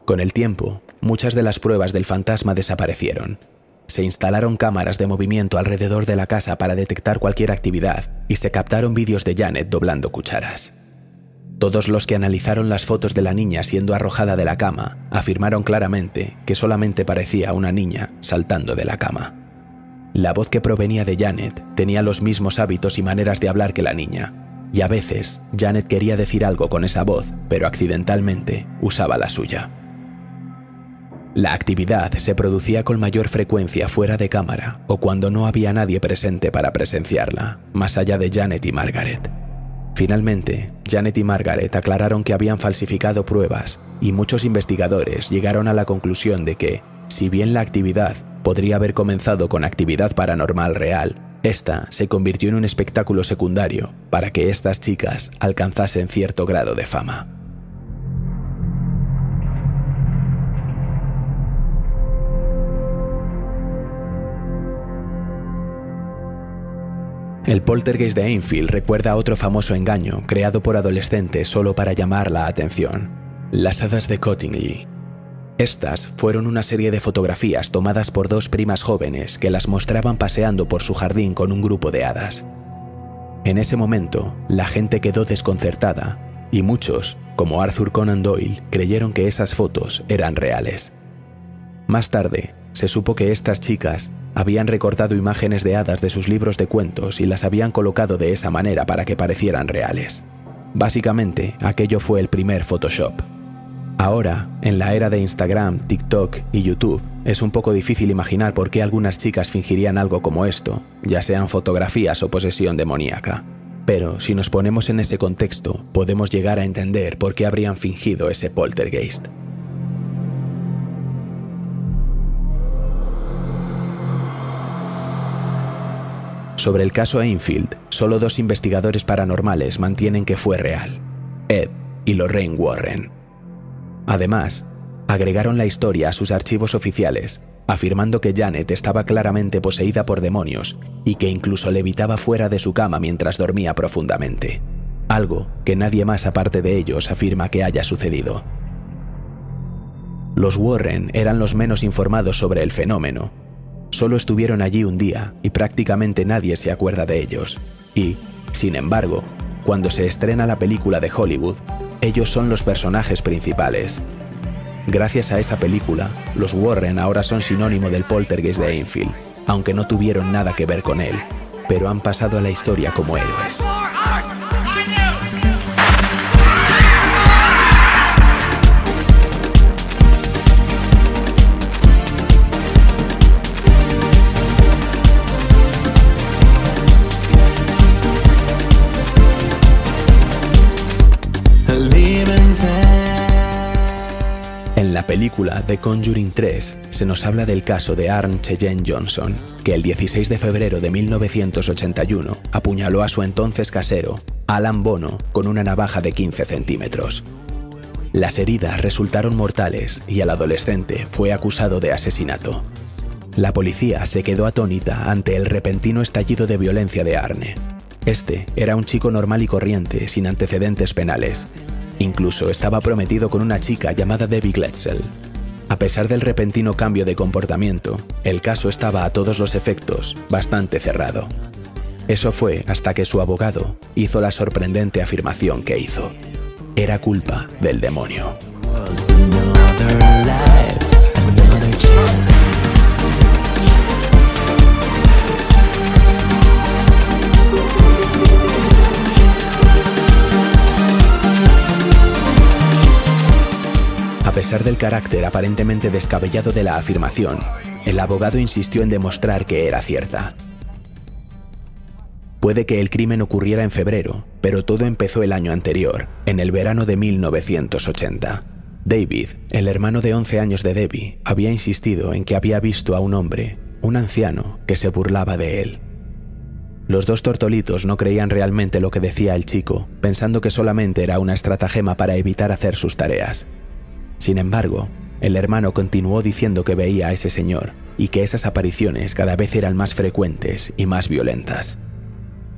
Con el tiempo, muchas de las pruebas del fantasma desaparecieron. Se instalaron cámaras de movimiento alrededor de la casa para detectar cualquier actividad y se captaron vídeos de Janet doblando cucharas. Todos los que analizaron las fotos de la niña siendo arrojada de la cama afirmaron claramente que solamente parecía una niña saltando de la cama. La voz que provenía de Janet tenía los mismos hábitos y maneras de hablar que la niña, y a veces Janet quería decir algo con esa voz, pero accidentalmente usaba la suya. La actividad se producía con mayor frecuencia fuera de cámara o cuando no había nadie presente para presenciarla, más allá de Janet y Margaret. Finalmente, Janet y Margaret aclararon que habían falsificado pruebas y muchos investigadores llegaron a la conclusión de que, si bien la actividad podría haber comenzado con actividad paranormal real, esta se convirtió en un espectáculo secundario para que estas chicas alcanzasen cierto grado de fama. El poltergeist de Enfield recuerda a otro famoso engaño creado por adolescentes solo para llamar la atención: las hadas de Cottingley. Estas fueron una serie de fotografías tomadas por dos primas jóvenes que las mostraban paseando por su jardín con un grupo de hadas. En ese momento, la gente quedó desconcertada y muchos, como Arthur Conan Doyle, creyeron que esas fotos eran reales. Más tarde, se supo que estas chicas habían recortado imágenes de hadas de sus libros de cuentos y las habían colocado de esa manera para que parecieran reales. Básicamente, aquello fue el primer Photoshop. Ahora, en la era de Instagram, TikTok y YouTube, es un poco difícil imaginar por qué algunas chicas fingirían algo como esto, ya sean fotografías o posesión demoníaca. Pero, si nos ponemos en ese contexto, podemos llegar a entender por qué habrían fingido ese poltergeist. Sobre el caso Enfield, solo dos investigadores paranormales mantienen que fue real: Ed y Lorraine Warren. Además, agregaron la historia a sus archivos oficiales, afirmando que Janet estaba claramente poseída por demonios y que incluso levitaba fuera de su cama mientras dormía profundamente, algo que nadie más aparte de ellos afirma que haya sucedido. Los Warren eran los menos informados sobre el fenómeno. Solo estuvieron allí un día y prácticamente nadie se acuerda de ellos. Y, sin embargo, cuando se estrena la película de Hollywood, ellos son los personajes principales. Gracias a esa película, los Warren ahora son sinónimo del poltergeist de Enfield, aunque no tuvieron nada que ver con él, pero han pasado a la historia como héroes. En la película The Conjuring 3 se nos habla del caso de Arne Cheyenne Johnson, que el 16 de febrero de 1981 apuñaló a su entonces casero, Alan Bono, con una navaja de 15 centímetros. Las heridas resultaron mortales y el adolescente fue acusado de asesinato. La policía se quedó atónita ante el repentino estallido de violencia de Arne. Este era un chico normal y corriente, sin antecedentes penales. Incluso estaba prometido con una chica llamada Debbie Gletzel. A pesar del repentino cambio de comportamiento, el caso estaba a todos los efectos bastante cerrado. Eso fue hasta que su abogado hizo la sorprendente afirmación que hizo: era culpa del demonio. A pesar del carácter aparentemente descabellado de la afirmación, el abogado insistió en demostrar que era cierta. Puede que el crimen ocurriera en febrero, pero todo empezó el año anterior, en el verano de 1980. David, el hermano de 11 años de Debbie, había insistido en que había visto a un hombre, un anciano, que se burlaba de él. Los dos tortolitos no creían realmente lo que decía el chico, pensando que solamente era una estratagema para evitar hacer sus tareas. Sin embargo, el hermano continuó diciendo que veía a ese señor y que esas apariciones cada vez eran más frecuentes y más violentas.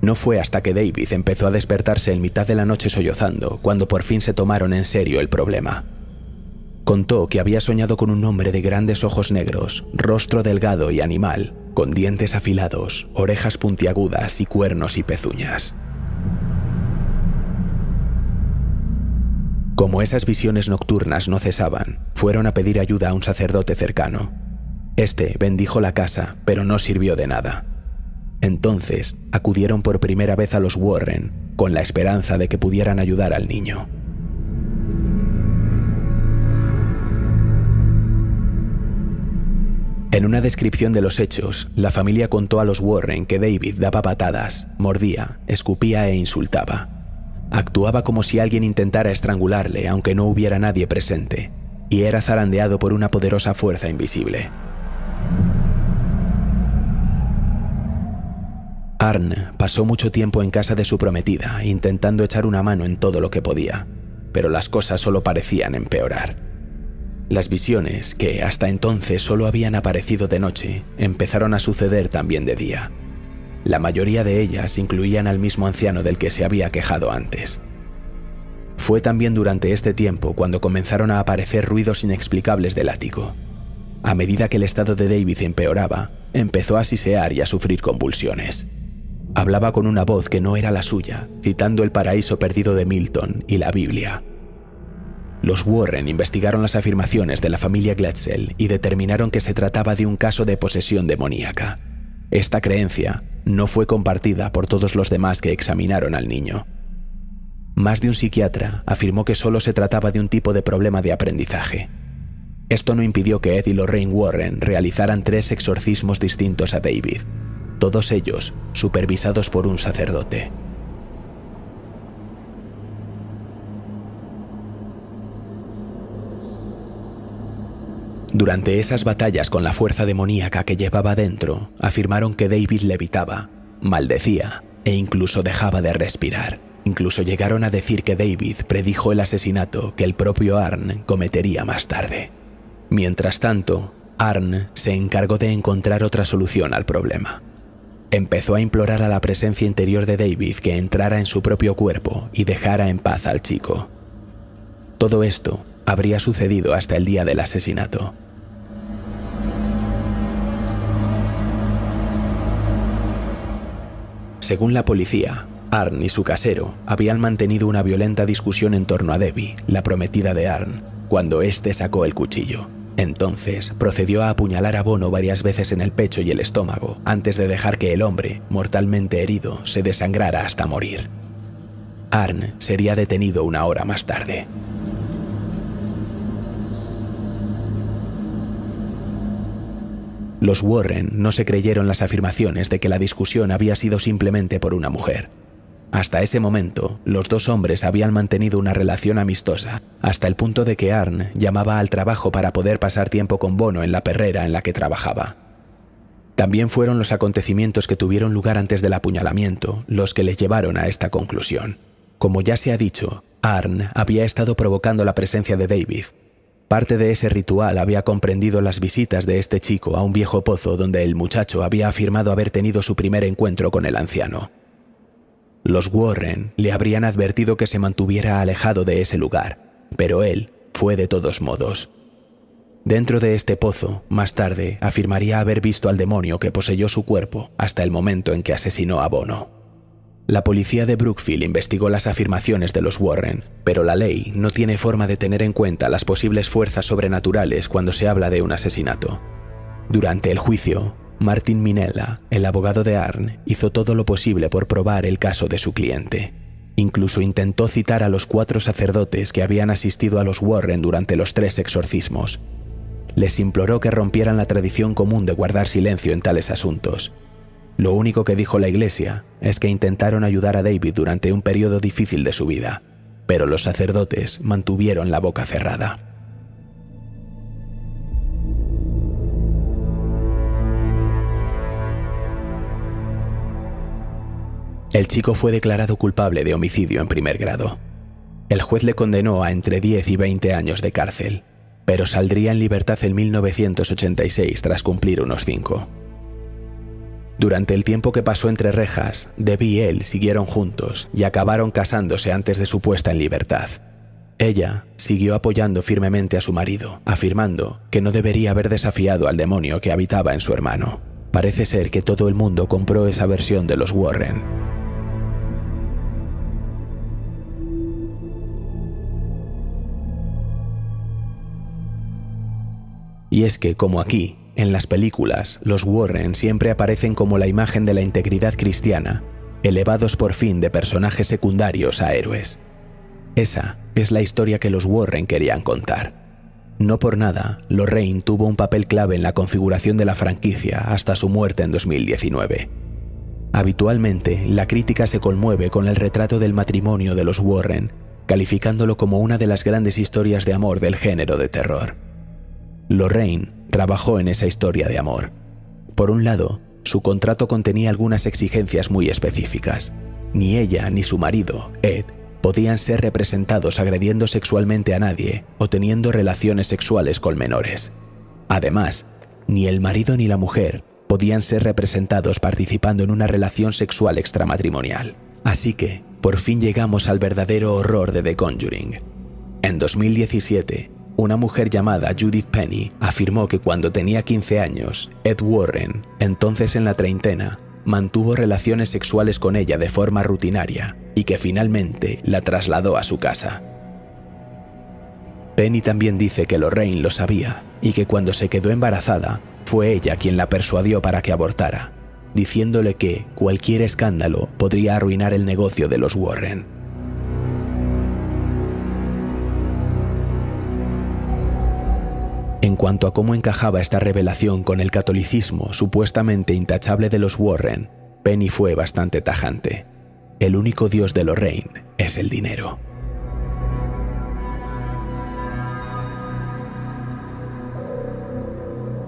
No fue hasta que David empezó a despertarse en mitad de la noche sollozando cuando por fin se tomaron en serio el problema. Contó que había soñado con un hombre de grandes ojos negros, rostro delgado y animal, con dientes afilados, orejas puntiagudas y cuernos y pezuñas. Como esas visiones nocturnas no cesaban, fueron a pedir ayuda a un sacerdote cercano. Este bendijo la casa, pero no sirvió de nada. Entonces, acudieron por primera vez a los Warren, con la esperanza de que pudieran ayudar al niño. En una descripción de los hechos, la familia contó a los Warren que David daba patadas, mordía, escupía e insultaba. Actuaba como si alguien intentara estrangularle aunque no hubiera nadie presente, y era zarandeado por una poderosa fuerza invisible. Arne pasó mucho tiempo en casa de su prometida, intentando echar una mano en todo lo que podía, pero las cosas solo parecían empeorar. Las visiones, que hasta entonces solo habían aparecido de noche, empezaron a suceder también de día. La mayoría de ellas incluían al mismo anciano del que se había quejado antes. Fue también durante este tiempo cuando comenzaron a aparecer ruidos inexplicables del ático. A medida que el estado de David empeoraba, empezó a sisear y a sufrir convulsiones. Hablaba con una voz que no era la suya, citando el paraíso perdido de Milton y la Biblia. Los Warren investigaron las afirmaciones de la familia Glatzel y determinaron que se trataba de un caso de posesión demoníaca. Esta creencia no fue compartida por todos los demás que examinaron al niño. Más de un psiquiatra afirmó que solo se trataba de un tipo de problema de aprendizaje. Esto no impidió que Ed y Lorraine Warren realizaran 3 exorcismos distintos a David, todos ellos supervisados por un sacerdote. Durante esas batallas con la fuerza demoníaca que llevaba dentro, afirmaron que David levitaba, maldecía e incluso dejaba de respirar. Incluso llegaron a decir que David predijo el asesinato que el propio Arne cometería más tarde. Mientras tanto, Arne se encargó de encontrar otra solución al problema. Empezó a implorar a la presencia interior de David que entrara en su propio cuerpo y dejara en paz al chico. Todo esto habría sucedido hasta el día del asesinato. Según la policía, Arne y su casero habían mantenido una violenta discusión en torno a Debbie, la prometida de Arne, cuando éste sacó el cuchillo. Entonces procedió a apuñalar a Bono varias veces en el pecho y el estómago, antes de dejar que el hombre, mortalmente herido, se desangrara hasta morir. Arne sería detenido una hora más tarde. Los Warren no se creyeron las afirmaciones de que la discusión había sido simplemente por una mujer. Hasta ese momento, los dos hombres habían mantenido una relación amistosa, hasta el punto de que Arne llamaba al trabajo para poder pasar tiempo con Bono en la perrera en la que trabajaba. También fueron los acontecimientos que tuvieron lugar antes del apuñalamiento los que le llevaron a esta conclusión. Como ya se ha dicho, Arne había estado provocando la presencia de David. Parte de ese ritual había comprendido las visitas de este chico a un viejo pozo donde el muchacho había afirmado haber tenido su primer encuentro con el anciano. Los Warren le habrían advertido que se mantuviera alejado de ese lugar, pero él fue de todos modos. Dentro de este pozo, más tarde, afirmaría haber visto al demonio que poseyó su cuerpo hasta el momento en que asesinó a Bono. La policía de Brookfield investigó las afirmaciones de los Warren, pero la ley no tiene forma de tener en cuenta las posibles fuerzas sobrenaturales cuando se habla de un asesinato. Durante el juicio, Martin Minella, el abogado de Arne, hizo todo lo posible por probar el caso de su cliente. Incluso intentó citar a los 4 sacerdotes que habían asistido a los Warren durante los 3 exorcismos. Les imploró que rompieran la tradición común de guardar silencio en tales asuntos. Lo único que dijo la iglesia es que intentaron ayudar a David durante un periodo difícil de su vida, pero los sacerdotes mantuvieron la boca cerrada. El chico fue declarado culpable de homicidio en primer grado. El juez le condenó a entre 10 y 20 años de cárcel, pero saldría en libertad en 1986 tras cumplir unos 5. Durante el tiempo que pasó entre rejas, Debbie y él siguieron juntos y acabaron casándose antes de su puesta en libertad. Ella siguió apoyando firmemente a su marido, afirmando que no debería haber desafiado al demonio que habitaba en su hermano. Parece ser que todo el mundo compró esa versión de los Warren. Y es que, como aquí, en las películas, los Warren siempre aparecen como la imagen de la integridad cristiana, elevados por fin de personajes secundarios a héroes. Esa es la historia que los Warren querían contar. No por nada, Lorraine tuvo un papel clave en la configuración de la franquicia hasta su muerte en 2019. Habitualmente, la crítica se conmueve con el retrato del matrimonio de los Warren, calificándolo como una de las grandes historias de amor del género de terror. Lorraine trabajó en esa historia de amor. Por un lado, su contrato contenía algunas exigencias muy específicas. Ni ella ni su marido, Ed, podían ser representados agrediendo sexualmente a nadie o teniendo relaciones sexuales con menores. Además, ni el marido ni la mujer podían ser representados participando en una relación sexual extramatrimonial. Así que, por fin llegamos al verdadero horror de The Conjuring. En 2017, una mujer llamada Judith Penny afirmó que cuando tenía 15 años, Ed Warren, entonces en la treintena, mantuvo relaciones sexuales con ella de forma rutinaria y que finalmente la trasladó a su casa. Penny también dice que Lorraine lo sabía y que cuando se quedó embarazada, fue ella quien la persuadió para que abortara, diciéndole que cualquier escándalo podría arruinar el negocio de los Warren. En cuanto a cómo encajaba esta revelación con el catolicismo supuestamente intachable de los Warren, Penny fue bastante tajante. El único dios de Lorraine es el dinero.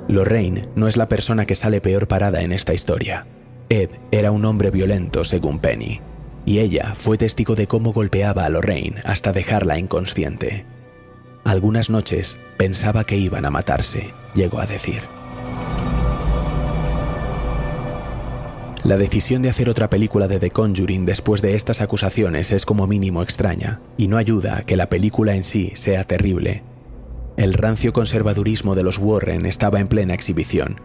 Lorraine no es la persona que sale peor parada en esta historia. Ed era un hombre violento, según Penny, y ella fue testigo de cómo golpeaba a Lorraine hasta dejarla inconsciente. Algunas noches pensaba que iban a matarse, llegó a decir. La decisión de hacer otra película de The Conjuring después de estas acusaciones es como mínimo extraña, y no ayuda a que la película en sí sea terrible. El rancio conservadurismo de los Warren estaba en plena exhibición.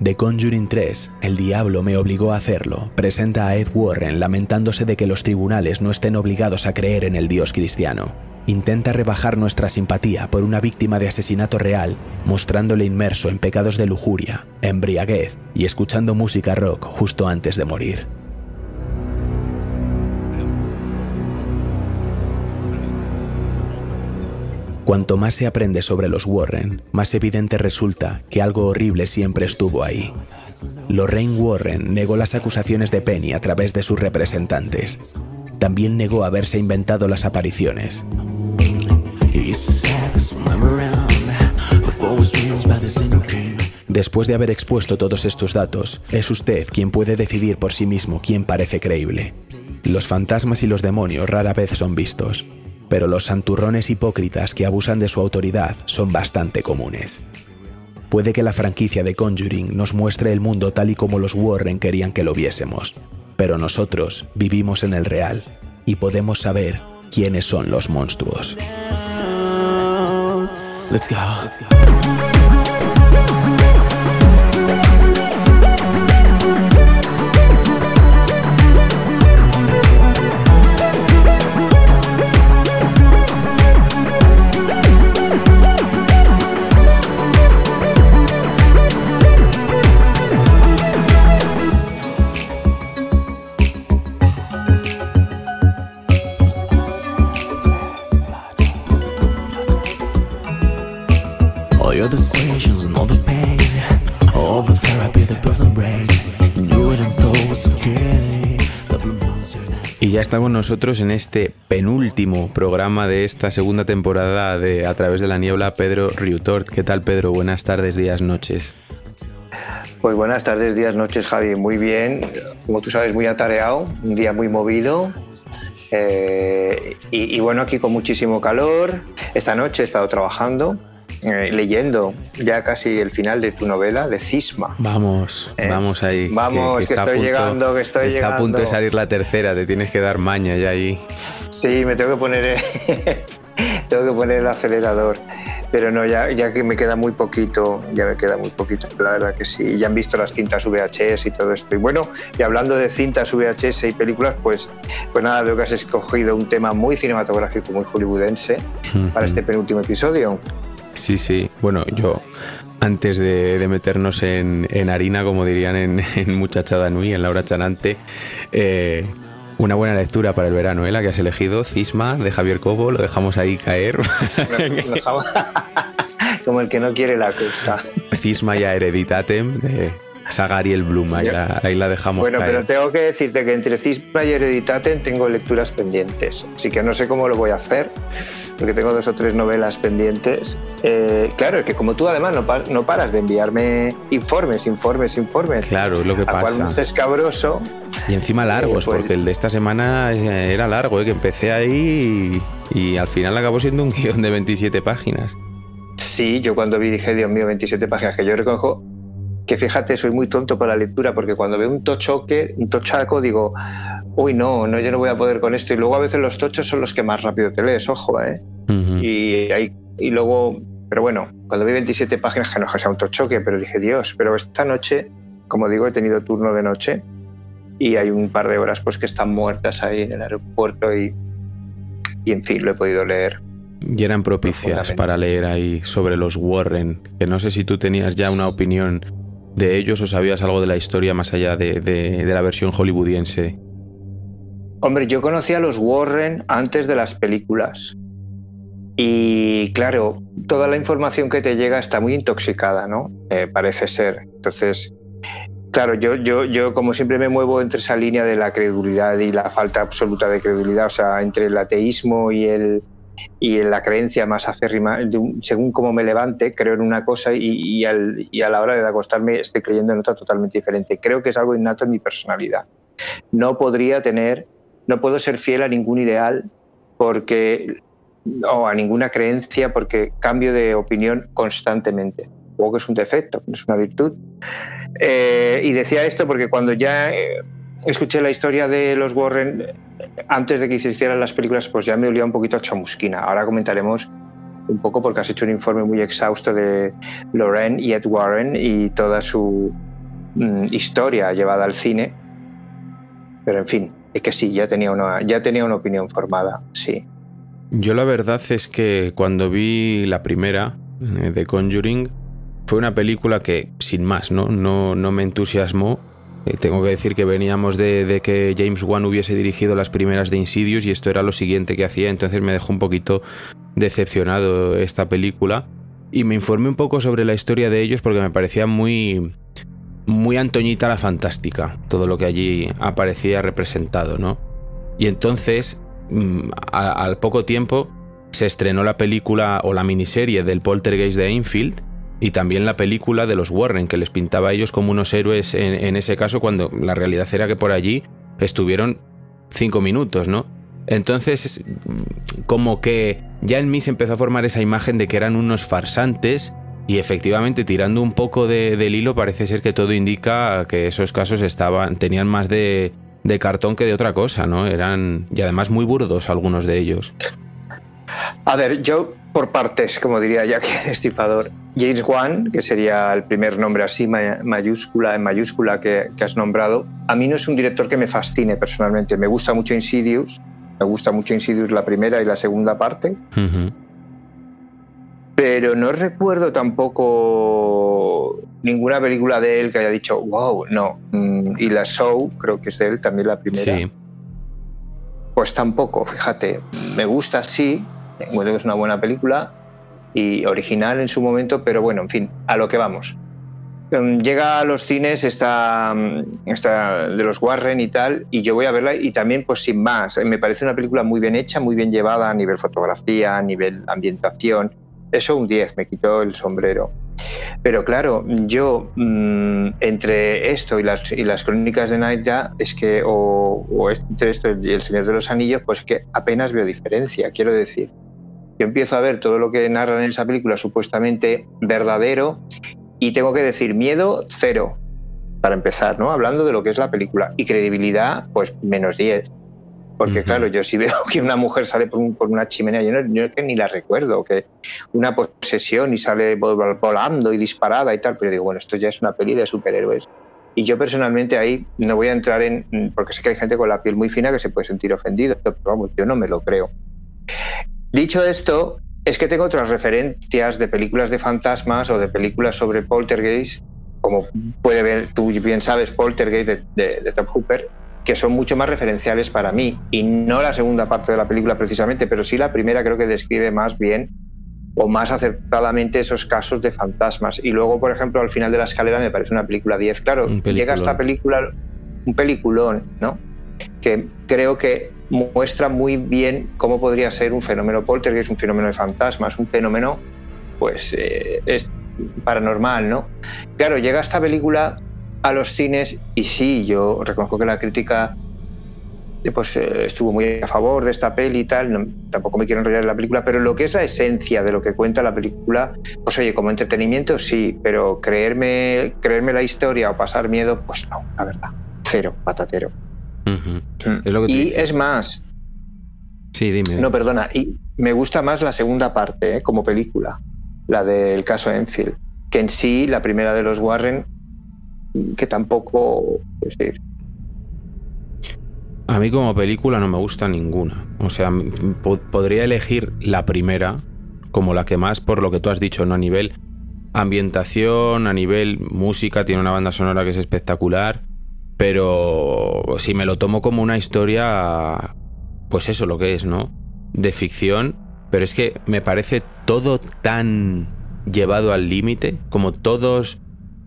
The Conjuring 3, El diablo me obligó a hacerlo, presenta a Ed Warren lamentándose de que los tribunales no estén obligados a creer en el Dios cristiano. Intenta rebajar nuestra simpatía por una víctima de asesinato real, mostrándole inmerso en pecados de lujuria, embriaguez y escuchando música rock justo antes de morir. Cuanto más se aprende sobre los Warren, más evidente resulta que algo horrible siempre estuvo ahí. Lorraine Warren negó las acusaciones de Penny a través de sus representantes. También negó haberse inventado las apariciones. Después de haber expuesto todos estos datos, es usted quien puede decidir por sí mismo quién parece creíble. Los fantasmas y los demonios rara vez son vistos, pero los santurrones hipócritas que abusan de su autoridad son bastante comunes. Puede que la franquicia de Conjuring nos muestre el mundo tal y como los Warren querían que lo viésemos, pero nosotros vivimos en el real y podemos saber quiénes son los monstruos. Let's go. Y ya estamos nosotros en este penúltimo programa de esta segunda temporada de A través de la niebla. Pedro Riutort. ¿Qué tal, Pedro? Buenas tardes, días, noches. Pues buenas tardes, días, noches, Javi. Muy bien. Como tú sabes, muy atareado. Un día muy movido. Y bueno, aquí con muchísimo calor. Esta noche he estado trabajando, leyendo ya casi el final de tu novela, de Cisma. Vamos ahí. Vamos, que estoy llegando, que estoy llegando. Está a punto de salir la tercera, te tienes que dar maña ya ahí. Sí, me tengo que poner el acelerador. Pero no, ya que me queda muy poquito, la verdad que sí. Ya han visto las cintas VHS y todo esto. Y bueno, y hablando de cintas VHS y películas, pues nada, veo que has escogido un tema muy cinematográfico, muy hollywoodense para este penúltimo episodio. Sí. Bueno, yo, antes de meternos en harina, como dirían en Muchachada Nui, en Laura Chanante, una buena lectura para el verano, la que has elegido, Cisma, de Javier Cobo, lo dejamos ahí caer. Como el que no quiere la cosa. Cisma ya Hereditatem, Saga Ariel Bloom, ahí la dejamos. Bueno, caer. pero tengo que decirte que entre Cisma y Hereditatem tengo lecturas pendientes, así que no sé cómo lo voy a hacer, porque tengo 2 o 3 novelas pendientes. Claro, es que como tú además no paras de enviarme informes. Claro, es lo que pasa. Cual más escabroso. Y encima largos, pues, porque el de esta semana era largo, que empecé ahí y al final acabó siendo un guión de 27 páginas. Sí, yo cuando vi dije, Dios mío, 27 páginas, que yo reconozco que, fíjate, soy muy tonto para la lectura, porque cuando veo un tochaco, digo, uy, no, yo no voy a poder con esto. Y luego a veces los tochos son los que más rápido te lees, ojo, ¿eh? Uh-huh. Y luego, pero bueno, cuando vi 27 páginas, que no sea un tochoque, pero dije, Dios, pero esta noche, como digo, he tenido turno de noche y hay un par de horas pues que están muertas ahí en el aeropuerto y en fin, lo he podido leer. Y eran propicias para leer ahí sobre los Warren, que no sé si tú tenías ya una opinión de ellos o sabías algo de la historia más allá de la versión hollywoodiense. Hombre, yo conocí a los Warren antes de las películas y claro, toda la información que te llega está muy intoxicada, ¿no? Parece ser. Entonces, claro, yo como siempre me muevo entre esa línea de la credulidad y la falta absoluta de credulidad, o sea, entre el ateísmo y la creencia más acérrima, según cómo me levante, creo en una cosa y a la hora de acostarme estoy creyendo en otra totalmente diferente. Creo que es algo innato en mi personalidad. No puedo ser fiel a ningún ideal o a ninguna creencia porque cambio de opinión constantemente. Supongo que es un defecto, no es una virtud. Y decía esto porque cuando ya escuché la historia de los Warren antes de que se hicieran las películas, pues ya me olía un poquito a chamusquina. Ahora comentaremos un poco porque has hecho un informe muy exhausto de Lorraine y Ed Warren y toda su historia llevada al cine. Pero en fin, es que sí, ya tenía una opinión formada, sí. Yo la verdad es que cuando vi la primera de Conjuring fue una película que, sin más, no me entusiasmó. Tengo que decir que veníamos de que James Wan hubiese dirigido las primeras de Insidious y esto era lo siguiente que hacía, entonces me dejó un poquito decepcionado esta película y me informé un poco sobre la historia de ellos porque me parecía muy Antoñita la Fantástica, todo lo que allí aparecía representado, ¿no? Y entonces, al poco tiempo, se estrenó la película o la miniserie del Poltergeist de Enfield y también la película de los Warren, que les pintaba a ellos como unos héroes en ese caso, cuando la realidad era que por allí estuvieron 5 minutos, ¿no? Entonces, como que ya en mí se empezó a formar esa imagen de que eran unos farsantes y efectivamente, tirando un poco del hilo, parece ser que todo indica que esos casos tenían más de cartón que de otra cosa, ¿no? Y además muy burdos algunos de ellos. A ver, yo por partes, como diría Jack Destripador. James Wan, que sería el primer nombre así en mayúscula que has nombrado, a mí no es un director que me fascine personalmente. Me gusta mucho Insidious la primera y la segunda parte. Uh-huh. Pero no recuerdo tampoco ninguna película de él que haya dicho wow, no. Y la Show, creo que es de él también la primera. Sí. Pues tampoco, fíjate. Me gusta, sí. Encuentro que es una buena película y original en su momento, pero bueno, en fin, a lo que vamos. Llega a los cines esta de los Warren y tal, y yo voy a verla y también, pues sin más, me parece una película muy bien hecha, muy bien llevada a nivel fotografía, a nivel ambientación. Eso un 10, me quitó el sombrero. Pero claro, yo entre esto y las crónicas de Narnia es que, o entre esto y El Señor de los Anillos, pues que apenas veo diferencia. Quiero decir, yo empiezo a ver todo lo que narran en esa película supuestamente verdadero y tengo que decir miedo cero, para empezar, ¿no? Hablando de lo que es la película. Y credibilidad, pues menos 10. Porque claro, yo si veo que una mujer sale por una chimenea, yo es que ni la recuerdo, que una posesión y sale volando y disparada y tal, pero digo, bueno, esto ya es una peli de superhéroes. Y yo personalmente ahí no voy a entrar porque sé que hay gente con la piel muy fina que se puede sentir ofendido, pero vamos, yo no me lo creo. Dicho esto, es que tengo otras referencias de películas de fantasmas o de películas sobre poltergeist, como puede ver, tú bien sabes, Poltergeist de Tobe Hooper, que son mucho más referenciales para mí, y no la segunda parte de la película precisamente, pero sí la primera. Creo que describe más bien o más acertadamente esos casos de fantasmas. Y luego, por ejemplo, al final de la escalera me parece una película 10. Claro, llega esta película, un peliculón, ¿no? Que creo que muestra muy bien cómo podría ser un fenómeno poltergeist, un fenómeno de fantasmas, un fenómeno, pues, es paranormal, ¿no? Claro, llega esta película a los cines y sí, yo reconozco que la crítica pues estuvo muy a favor de esta peli y tal, no, tampoco me quiero enrollar en la película, pero lo que es la esencia de lo que cuenta la película, pues oye, como entretenimiento sí, pero creerme la historia o pasar miedo, pues no, la verdad, cero, patatero. Es lo que te y dice. Es más, sí, dime. No, perdona, y me gusta más la segunda parte, como película, la del caso Enfield, que en sí la primera de los Warren, que tampoco, es decir, a mí como película no me gusta ninguna. O sea, podría elegir la primera como la que más, por lo que tú has dicho, ¿no? A nivel ambientación, a nivel música, tiene una banda sonora que es espectacular, pero si me lo tomo como una historia, pues eso lo que es, ¿no? De ficción, pero es que me parece todo tan llevado al límite, como todos...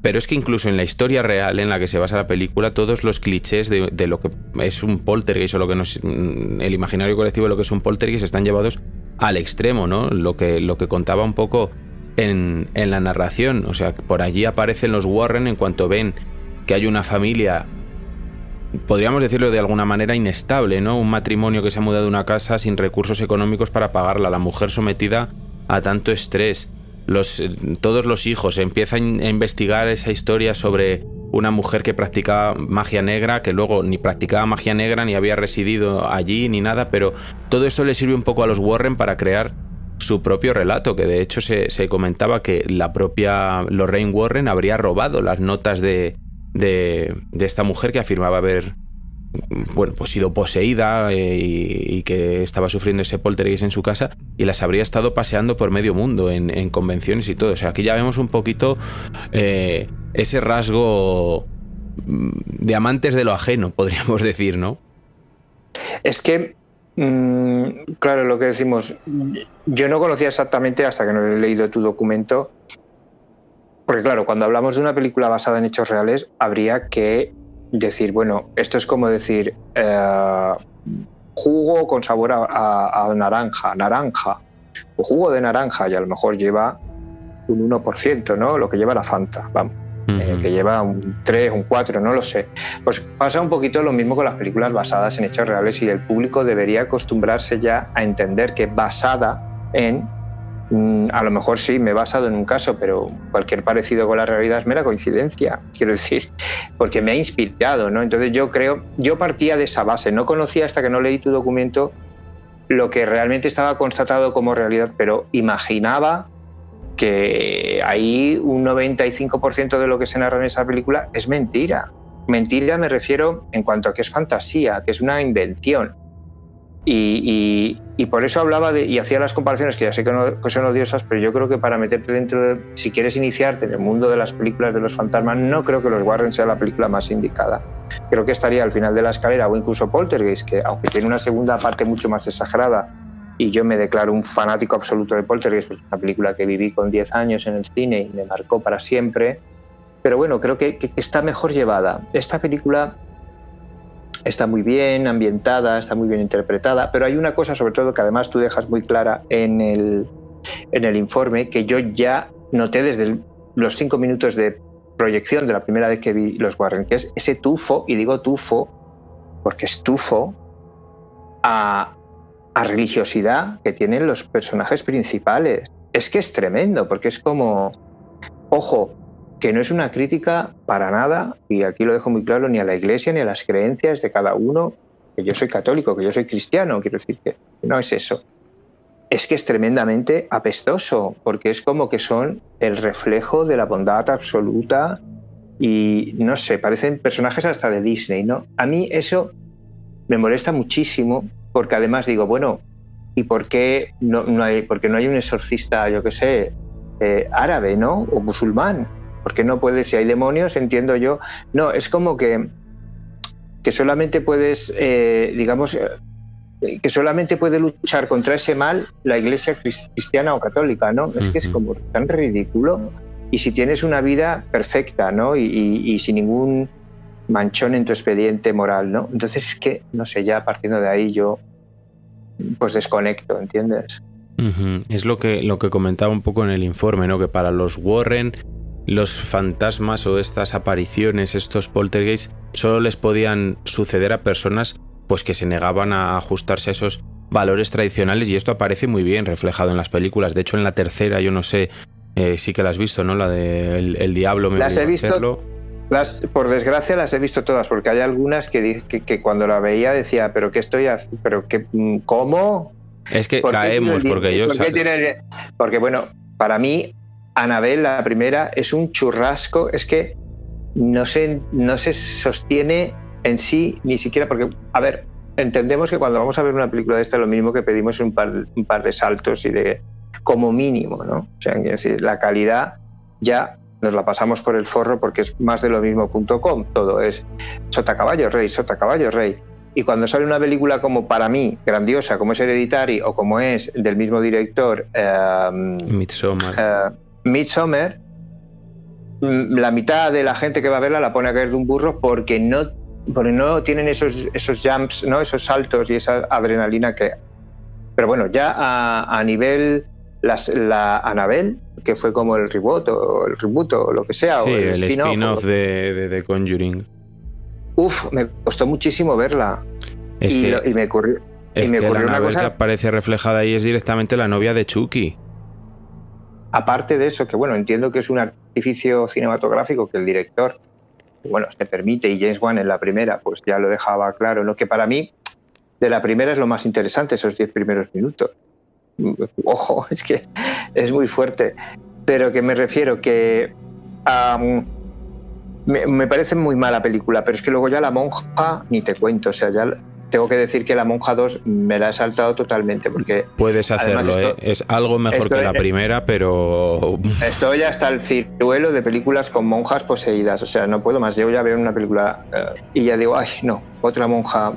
Pero es que incluso en la historia real en la que se basa la película, todos los clichés de lo que es un poltergeist o lo que nos, el imaginario colectivo de lo que es un poltergeist están llevados al extremo, ¿no? Lo que contaba un poco en la narración. O sea, por allí aparecen los Warren en cuanto ven que hay una familia, podríamos decirlo de alguna manera, inestable, ¿no? Un matrimonio que se ha mudado de una casa sin recursos económicos para pagarla, la mujer sometida a tanto estrés. Todos los hijos empiezan a investigar esa historia sobre una mujer que practicaba magia negra, que luego ni practicaba magia negra, ni había residido allí, ni nada, pero todo esto le sirve un poco a los Warren para crear su propio relato, que de hecho se comentaba que la propia Lorraine Warren habría robado las notas de esta mujer que afirmaba haber pues sido poseída y que estaba sufriendo ese poltergeist en su casa, y las habría estado paseando por medio mundo en convenciones y todo. O sea, aquí ya vemos un poquito ese rasgo de amantes de lo ajeno, podríamos decir, ¿no? Es que, claro, lo que decimos, yo no conocía exactamente hasta que no he leído tu documento, porque claro, cuando hablamos de una película basada en hechos reales, habría que decir, bueno, esto es como decir jugo con sabor a naranja, o jugo de naranja, y a lo mejor lleva un 1%, ¿no? Lo que lleva la Fanta, vamos, que lleva un 3, un 4, no lo sé. Pues pasa un poquito lo mismo con las películas basadas en hechos reales, y el público debería acostumbrarse ya a entender que basada en... a lo mejor sí, me he basado en un caso, pero cualquier parecido con la realidad es mera coincidencia, quiero decir, porque me ha inspirado, ¿no? Entonces yo partía de esa base, no conocía hasta que no leí tu documento lo que realmente estaba constatado como realidad, pero imaginaba que ahí un 95% de lo que se narra en esa película es mentira. Mentira me refiero en cuanto a que es fantasía, que es una invención. Y por eso hablaba y hacía las comparaciones, que ya sé que son odiosas, pero yo creo que para meterte dentro de, si quieres iniciarte en el mundo de las películas de los fantasmas, no creo que los Warren sea la película más indicada. Creo que estaría al final de la escalera, o incluso Poltergeist, que aunque tiene una segunda parte mucho más exagerada, y yo me declaro un fanático absoluto de Poltergeist, porque es una película que viví con 10 años en el cine y me marcó para siempre, pero bueno, creo que está mejor llevada. Esta película está muy bien ambientada, está muy bien interpretada, pero hay una cosa sobre todo que además tú dejas muy clara en el informe, que yo ya noté desde los 5 minutos de proyección de la primera vez que vi los Warren, que es ese tufo, y digo tufo porque es tufo, a religiosidad que tienen los personajes principales. Es que es tremendo, porque es como, ojo, que no es una crítica para nada, y aquí lo dejo muy claro, ni a la Iglesia ni a las creencias de cada uno, que yo soy católico, que yo soy cristiano, quiero decir que no es eso. Es que es tremendamente apestoso, porque es como que son el reflejo de la bondad absoluta y, no sé, parecen personajes hasta de Disney, ¿no? A mí eso me molesta muchísimo, porque además digo, bueno, ¿y por qué no hay un exorcista, yo qué sé, árabe, ¿no? O musulmán? Porque no puedes, si hay demonios, entiendo yo. No, es como que solamente puedes, digamos, que solamente puede luchar contra ese mal la iglesia cristiana o católica, ¿no? Es que es como tan ridículo. Y si tienes una vida perfecta, ¿no? Y sin ningún manchón en tu expediente moral, ¿no? Entonces es que, no sé, ya partiendo de ahí yo pues desconecto, ¿entiendes? Es lo que comentaba un poco en el informe, ¿no? Que para los Warren, los fantasmas o estas apariciones, estos poltergeists, solo les podían suceder a personas pues que se negaban a ajustarse a esos valores tradicionales, y esto aparece muy bien reflejado en las películas. De hecho, en la tercera, yo no sé, sí que la has visto, ¿no? La de El Diablo me las obligó he visto, a hacerlo. por desgracia las he visto todas, porque hay algunas que cuando la veía decía, pero ¿qué estoy haciendo? ¿Pero qué? ¿Cómo? Es que caemos, porque yo... Porque bueno, para mí, Annabelle, la primera, es un churrasco, es que no se sostiene en sí, ni siquiera, porque, a ver, entendemos que cuando vamos a ver una película de esta, lo mínimo que pedimos es un par de saltos y de, como mínimo, ¿no? O sea, es decir, la calidad ya nos la pasamos por el forro porque es más de lo mismo.com, todo es sota caballo rey, sota caballo rey. Y cuando sale una película como, para mí, grandiosa, como es Hereditary o como es del mismo director Midsommar, la mitad de la gente que va a verla la pone a caer de un burro porque no tienen esos jumps, ¿no? Esos saltos y esa adrenalina que... Pero bueno, ya a nivel la Annabelle, que fue como el reboot o lo que sea, sí, o el spin-off de The Conjuring. Uf, me costó muchísimo verla. Y me ocurrió una cosa que aparece reflejada ahí es directamente la novia de Chucky. Aparte de eso, que bueno, entiendo que es un artificio cinematográfico que el director, bueno, se permite, y James Wan en la primera pues ya lo dejaba claro, lo que para mí de la primera es lo más interesante, esos 10 primeros minutos. Ojo, es que es muy fuerte, pero que me refiero que me parece muy mala película, pero es que luego ya La Monja ni te cuento, o sea, ya tengo que decir que La Monja 2 me la he saltado totalmente, porque puedes hacerlo, es algo mejor que la primera, pero estoy hasta el ciruelo de películas con monjas poseídas, o sea, no puedo más. Yo ya veo una película y ya digo, ay, no, otra monja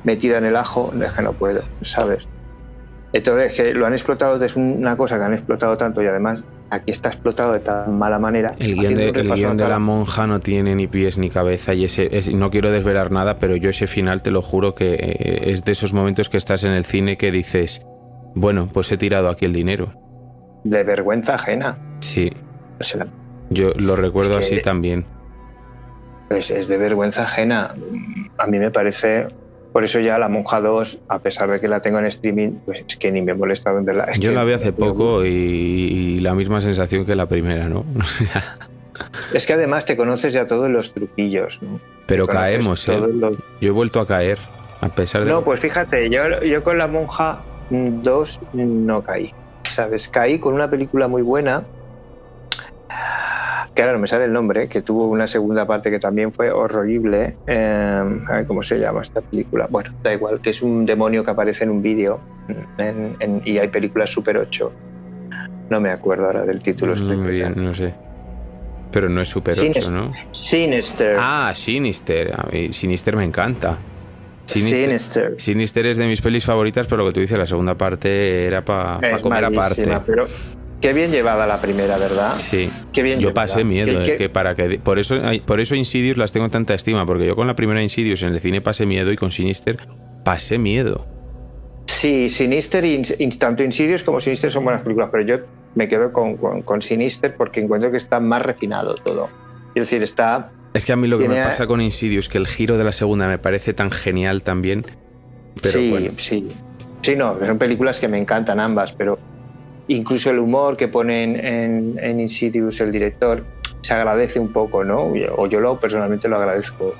metida en el ajo, es que no puedo, ¿sabes? Entonces, que lo han explotado, es una cosa que han explotado tanto, y además aquí está explotado de tan mala manera. El guión de La Monja no tiene ni pies ni cabeza, y no quiero desvelar nada, pero yo ese final te lo juro que es de esos momentos que estás en el cine que dices, bueno, pues he tirado aquí el dinero. De vergüenza ajena. Sí. O sea, yo lo recuerdo así también. Pues es de vergüenza ajena. A mí me parece... Por eso ya La Monja 2, a pesar de que la tengo en streaming, pues es que ni me molesta verla. Yo la vi hace poco y la misma sensación que la primera, ¿no? Es que además te conoces ya todos los truquillos, ¿no? Pero caemos, ¿eh? Yo he vuelto a caer, a pesar de... No, pues fíjate, yo con La Monja 2 no caí, ¿sabes? Caí con una película muy buena, que ahora no me sale el nombre, que tuvo una segunda parte que también fue horrible. A ver cómo se llama esta película. Bueno, da igual, que es un demonio que aparece en un vídeo y hay películas Super 8. No me acuerdo ahora del título. Muy bien, no sé. Pero no es Super 8, ¿no? Sinister. Ah, Sinister. A mí Sinister me encanta. Sinister es de mis pelis favoritas, pero lo que tú dices, la segunda parte era para comer aparte. Pero qué bien llevada la primera, ¿verdad? Sí. Qué bien yo llevada. Pasé miedo. Por eso Insidious las tengo tanta estima, porque yo con la primera Insidious en el cine pasé miedo, y con Sinister pasé miedo. Sí, Sinister y tanto Insidious como Sinister son buenas películas, pero yo me quedo con Sinister porque encuentro que está más refinado todo. Es decir, está... Es que a mí lo que me pasa con Insidious, que el giro de la segunda me parece tan genial también. Pero sí, bueno. Sí, no, son películas que me encantan ambas, pero incluso el humor que pone en Insidious el director se agradece un poco, ¿no? O yo personalmente lo agradezco.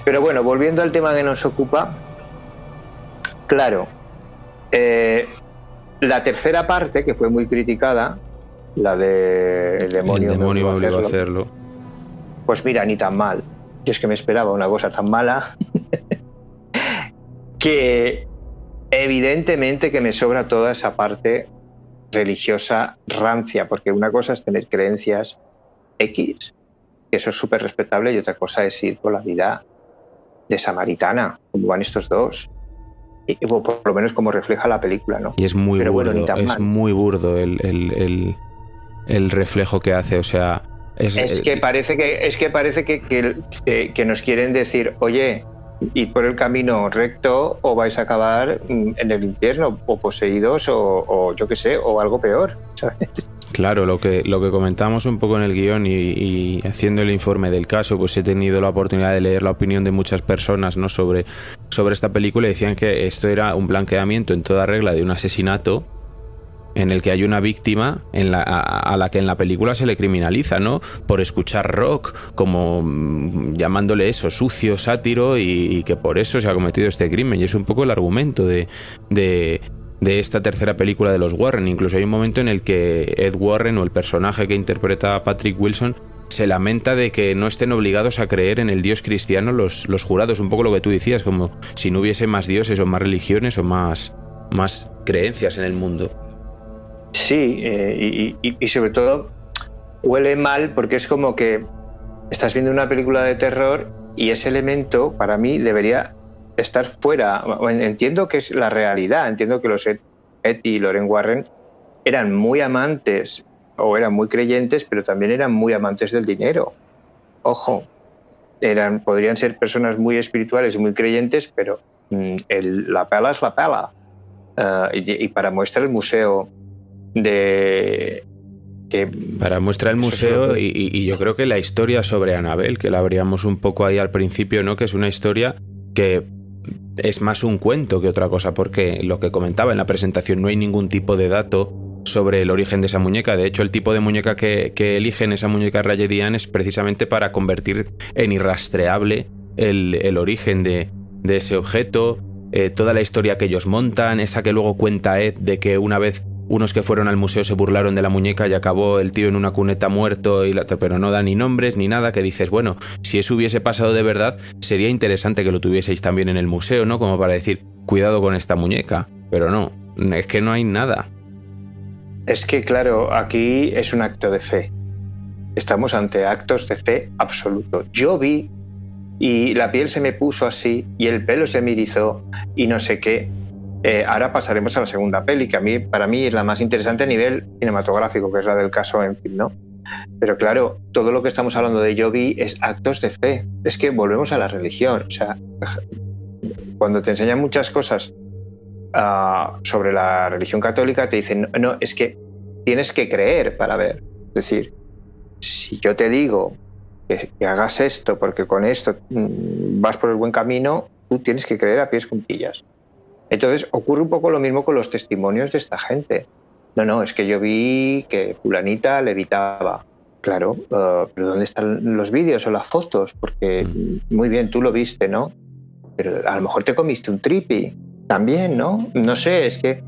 Pero bueno, volviendo al tema que nos ocupa, claro, la tercera parte, que fue muy criticada, la de El demonio me obligó a hacerlo. Pues mira, ni tan mal. Yo es que me esperaba una cosa tan mala que evidentemente que me sobra toda esa parte religiosa rancia, porque una cosa es tener creencias X, que eso es súper respetable, y otra cosa es ir por la vida de samaritana, como van estos dos. o por lo menos como refleja la película, ¿no? Y es muy Pero burdo, bueno, ni tan es mal. muy burdo el reflejo que hace, o sea... Es que parece que nos quieren decir, oye, id por el camino recto o vais a acabar en el infierno, o poseídos, o yo qué sé, o algo peor, ¿sabes? Claro, lo que comentamos un poco en el guión y haciendo el informe del caso, pues he tenido la oportunidad de leer la opinión de muchas personas, ¿no? sobre esta película, y decían que esto era un blanqueamiento en toda regla de un asesinato en el que hay una víctima a la que en la película se le criminaliza, ¿no? Por escuchar rock, como llamándole eso, sucio, sátiro, y que por eso se ha cometido este crimen. Y es un poco el argumento de esta tercera película de los Warren. Incluso hay un momento en el que Ed Warren, o el personaje que interpreta a Patrick Wilson, se lamenta de que no estén obligados a creer en el Dios cristiano los jurados. Un poco lo que tú decías, como si no hubiese más dioses o más religiones o más creencias en el mundo. Sí, y sobre todo huele mal porque es como que estás viendo una película de terror y ese elemento para mí debería estar fuera. Entiendo que es la realidad, entiendo que los Ed y Lorraine Warren eran muy amantes o eran muy creyentes, pero también eran muy amantes del dinero. Ojo, podrían ser personas muy espirituales y muy creyentes, pero la pala es la pala. Y para muestra el museo para muestra el museo y yo creo que la historia sobre Annabelle, que la abríamos un poco ahí al principio, ¿no? Que es una historia que es más un cuento que otra cosa, porque lo que comentaba en la presentación, no hay ningún tipo de dato sobre el origen de esa muñeca. De hecho, el tipo de muñeca que eligen, esa muñeca Raggedy Ann, es precisamente para convertir en irrastreable el origen de ese objeto. Toda la historia que ellos montan, esa que luego cuenta Ed, de que una vez unos que fueron al museo se burlaron de la muñeca y acabó el tío en una cuneta muerto, pero no da ni nombres ni nada, que dices, bueno, si eso hubiese pasado de verdad, sería interesante que lo tuvieseis también en el museo, ¿no? Como para decir, cuidado con esta muñeca. Pero no, es que no hay nada. Es que, claro, aquí es un acto de fe. Estamos ante actos de fe absoluto. Yo vi y la piel se me puso así y el pelo se me erizó y no sé qué. Ahora pasaremos a la segunda peli, que para mí es la más interesante a nivel cinematográfico, que es la del caso Enfield, ¿no? Pero claro, todo lo que estamos hablando de Yo Vi es actos de fe. Es que volvemos a la religión. O sea, cuando te enseñan muchas cosas sobre la religión católica, te dicen, no, es que tienes que creer para ver. Es decir, si yo te digo que hagas esto porque con esto vas por el buen camino, tú tienes que creer a pies juntillas. Entonces ocurre un poco lo mismo con los testimonios de esta gente. No, es que yo vi que fulanita levitaba. Claro, pero ¿dónde están los vídeos o las fotos? Porque muy bien, tú lo viste, ¿no? Pero a lo mejor te comiste un tripi también, ¿no? No sé, es que,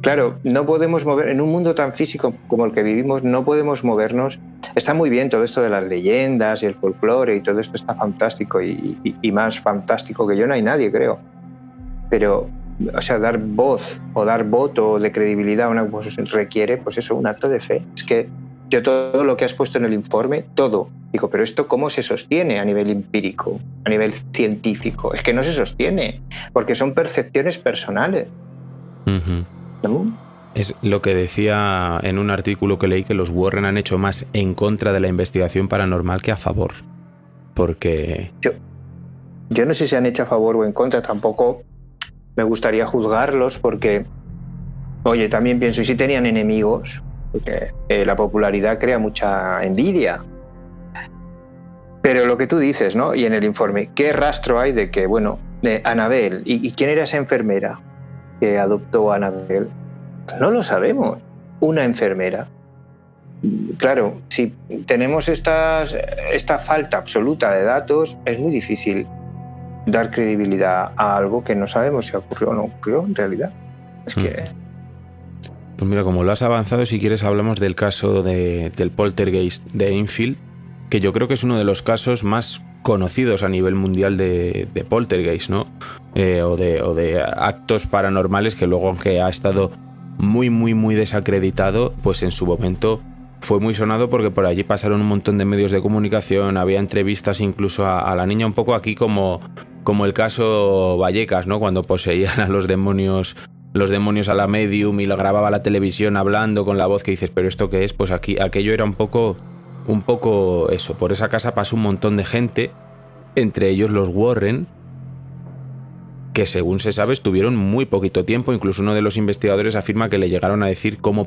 claro, no podemos mover, en un mundo tan físico como el que vivimos, no podemos movernos. Está muy bien todo esto de las leyendas y el folclore y todo esto está fantástico y más fantástico que yo no hay nadie, creo. Pero, o sea, dar voz o dar voto de credibilidad a una cosa requiere, pues eso, un acto de fe. Es que yo todo lo que has puesto en el informe, todo, digo, pero esto ¿cómo se sostiene a nivel empírico, a nivel científico? Es que no se sostiene, porque son percepciones personales. ¿No? Es lo que decía en un artículo que leí, que los Warren han hecho más en contra de la investigación paranormal que a favor. Porque... Yo no sé si han hecho a favor o en contra, tampoco me gustaría juzgarlos porque, oye, también pienso, ¿y si tenían enemigos? Porque la popularidad crea mucha envidia. Pero lo que tú dices, ¿no? Y en el informe, ¿qué rastro hay de que, bueno, de Annabelle, ¿y quién era esa enfermera que adoptó a Annabelle? No lo sabemos. Una enfermera. Claro, si tenemos esta falta absoluta de datos, es muy difícil dar credibilidad a algo que no sabemos si ocurrió o no ocurrió en realidad. Es que... Pues mira, como lo has avanzado, si quieres hablamos del caso del poltergeist de Enfield, que yo creo que es uno de los casos más conocidos a nivel mundial de poltergeist, ¿no? O de actos paranormales que luego, aunque ha estado muy desacreditado, pues en su momento fue muy sonado porque por allí pasaron un montón de medios de comunicación, había entrevistas incluso a la niña, un poco aquí como como el caso Vallecas, ¿no? Cuando poseían a los demonios a la medium y lo grababa la televisión hablando con la voz que dices, ¿pero esto qué es? Pues aquí aquello era un poco eso. Por esa casa pasó un montón de gente, entre ellos los Warren, que según se sabe estuvieron muy poquito tiempo. Incluso uno de los investigadores afirma que le llegaron a decir cómo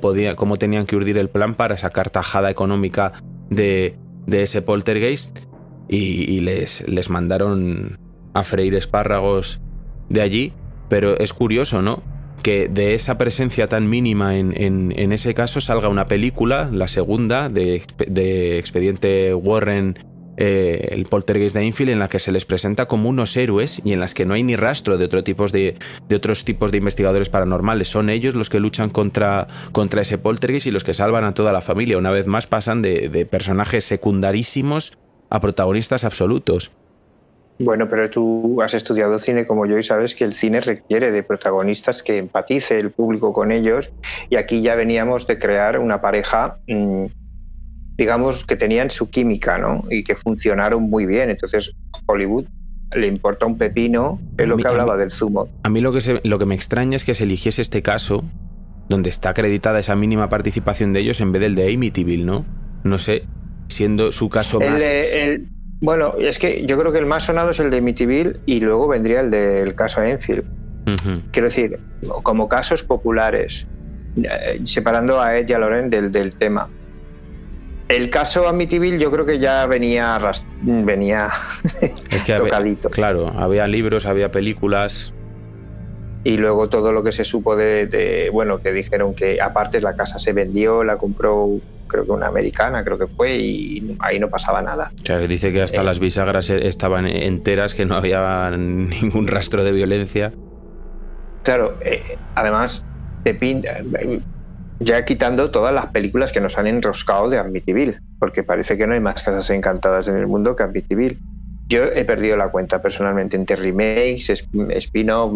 tenían que urdir el plan para sacar tajada económica de ese poltergeist, y les mandaron a freír espárragos de allí. Pero es curioso, ¿no?, que de esa presencia tan mínima en ese caso salga una película, la segunda, de Expediente Warren, el poltergeist de Enfield, en la que se les presenta como unos héroes y en las que no hay ni rastro de otros tipos de investigadores paranormales. Son ellos los que luchan contra ese poltergeist y los que salvan a toda la familia. Una vez más pasan de personajes secundarísimos a protagonistas absolutos. Bueno, pero tú has estudiado cine como yo y sabes que el cine requiere de protagonistas que empatice el público con ellos, y aquí ya veníamos de crear una pareja, digamos, que tenían su química, ¿no? Y que funcionaron muy bien. Entonces, Hollywood le importa un pepino, es lo que hablaba del zumo. A mí lo que me extraña es que se eligiese este caso, donde está acreditada esa mínima participación de ellos, en vez del de Amityville, ¿no? No sé, siendo su caso más... Bueno, es que yo creo que el más sonado es el de Amityville y luego vendría el del caso Enfield. Quiero decir, como casos populares, separando a Ed y a Loren del tema. El caso Amityville yo creo que ya venía es que tocadito. Claro, había libros, había películas. Y luego todo lo que se supo bueno, que dijeron que aparte la casa se vendió, la compró, creo que una americana, creo que fue, y ahí no pasaba nada. Claro, dice que hasta las bisagras estaban enteras, que no había ningún rastro de violencia. Claro, además te pinta, ya quitando todas las películas que nos han enroscado de Amityville, porque parece que no hay más casas encantadas en el mundo que Amityville. Yo he perdido la cuenta personalmente entre remakes, spin-off,